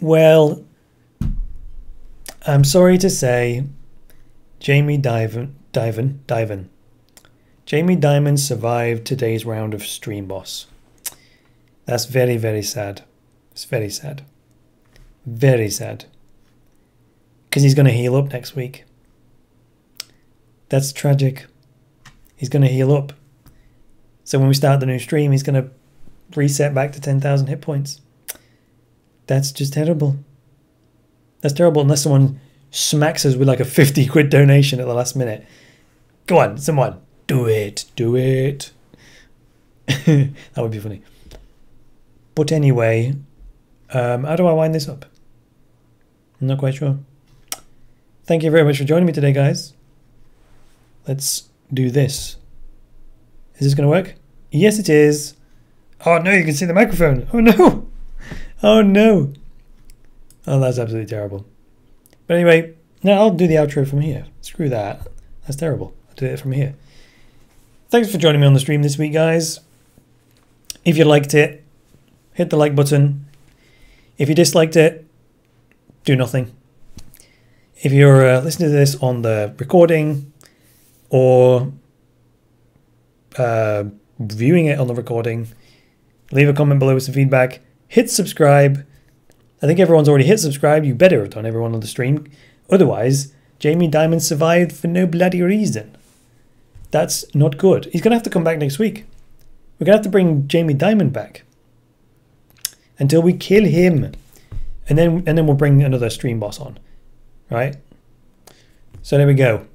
Well, I'm sorry to say, Jamie Dimon survived today's round of Stream Boss. That's very, very sad. It's very sad. Very sad. Because he's going to heal up next week. That's tragic. He's going to heal up. So when we start the new stream, he's going to reset back to 10,000 hit points. That's just terrible. That's terrible unless someone smacks us with like a 50 quid donation at the last minute. Go on, someone. Do it. Do it. That would be funny. But anyway, how do I wind this up? I'm not quite sure. Thank you very much for joining me today, guys. Let's do this. Is this going to work? Yes, it is. Oh, no, you can see the microphone. Oh, no. Oh, no. Oh, that's absolutely terrible. But anyway, now I'll do the outro from here. Screw that. That's terrible. I'll do it from here. Thanks for joining me on the stream this week, guys. If you liked it, hit the like button. If you disliked it, do nothing. If you're listening to this on the recording or viewing it on the recording, leave a comment below with some feedback. Hit subscribe. I think everyone's already hit subscribe. You better have done, everyone on the stream. Otherwise, Jamie Dimon survived for no bloody reason. That's not good. He's going to have to come back next week. We're going to have to bring Jamie Dimon back until we kill him. And then we'll bring another stream boss on. Right? So there we go.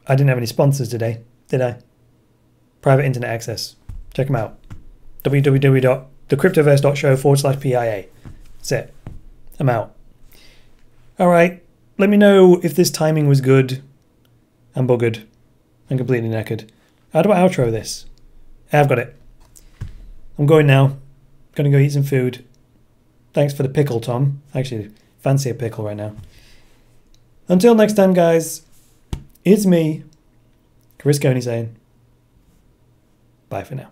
I didn't have any sponsors today, did I? Private internet access. Check them out. www.thecryptoverse.show/PIA. That's it. I'm out. All right. Let me know if this timing was good. I'm buggered. I'm completely knackered. How do I outro this? I've got it. I'm going now. Gonna go eat some food. Thanks for the pickle, Tom. Actually, fancy a pickle right now. Until next time, guys. It's me, Chris Coney, saying bye for now.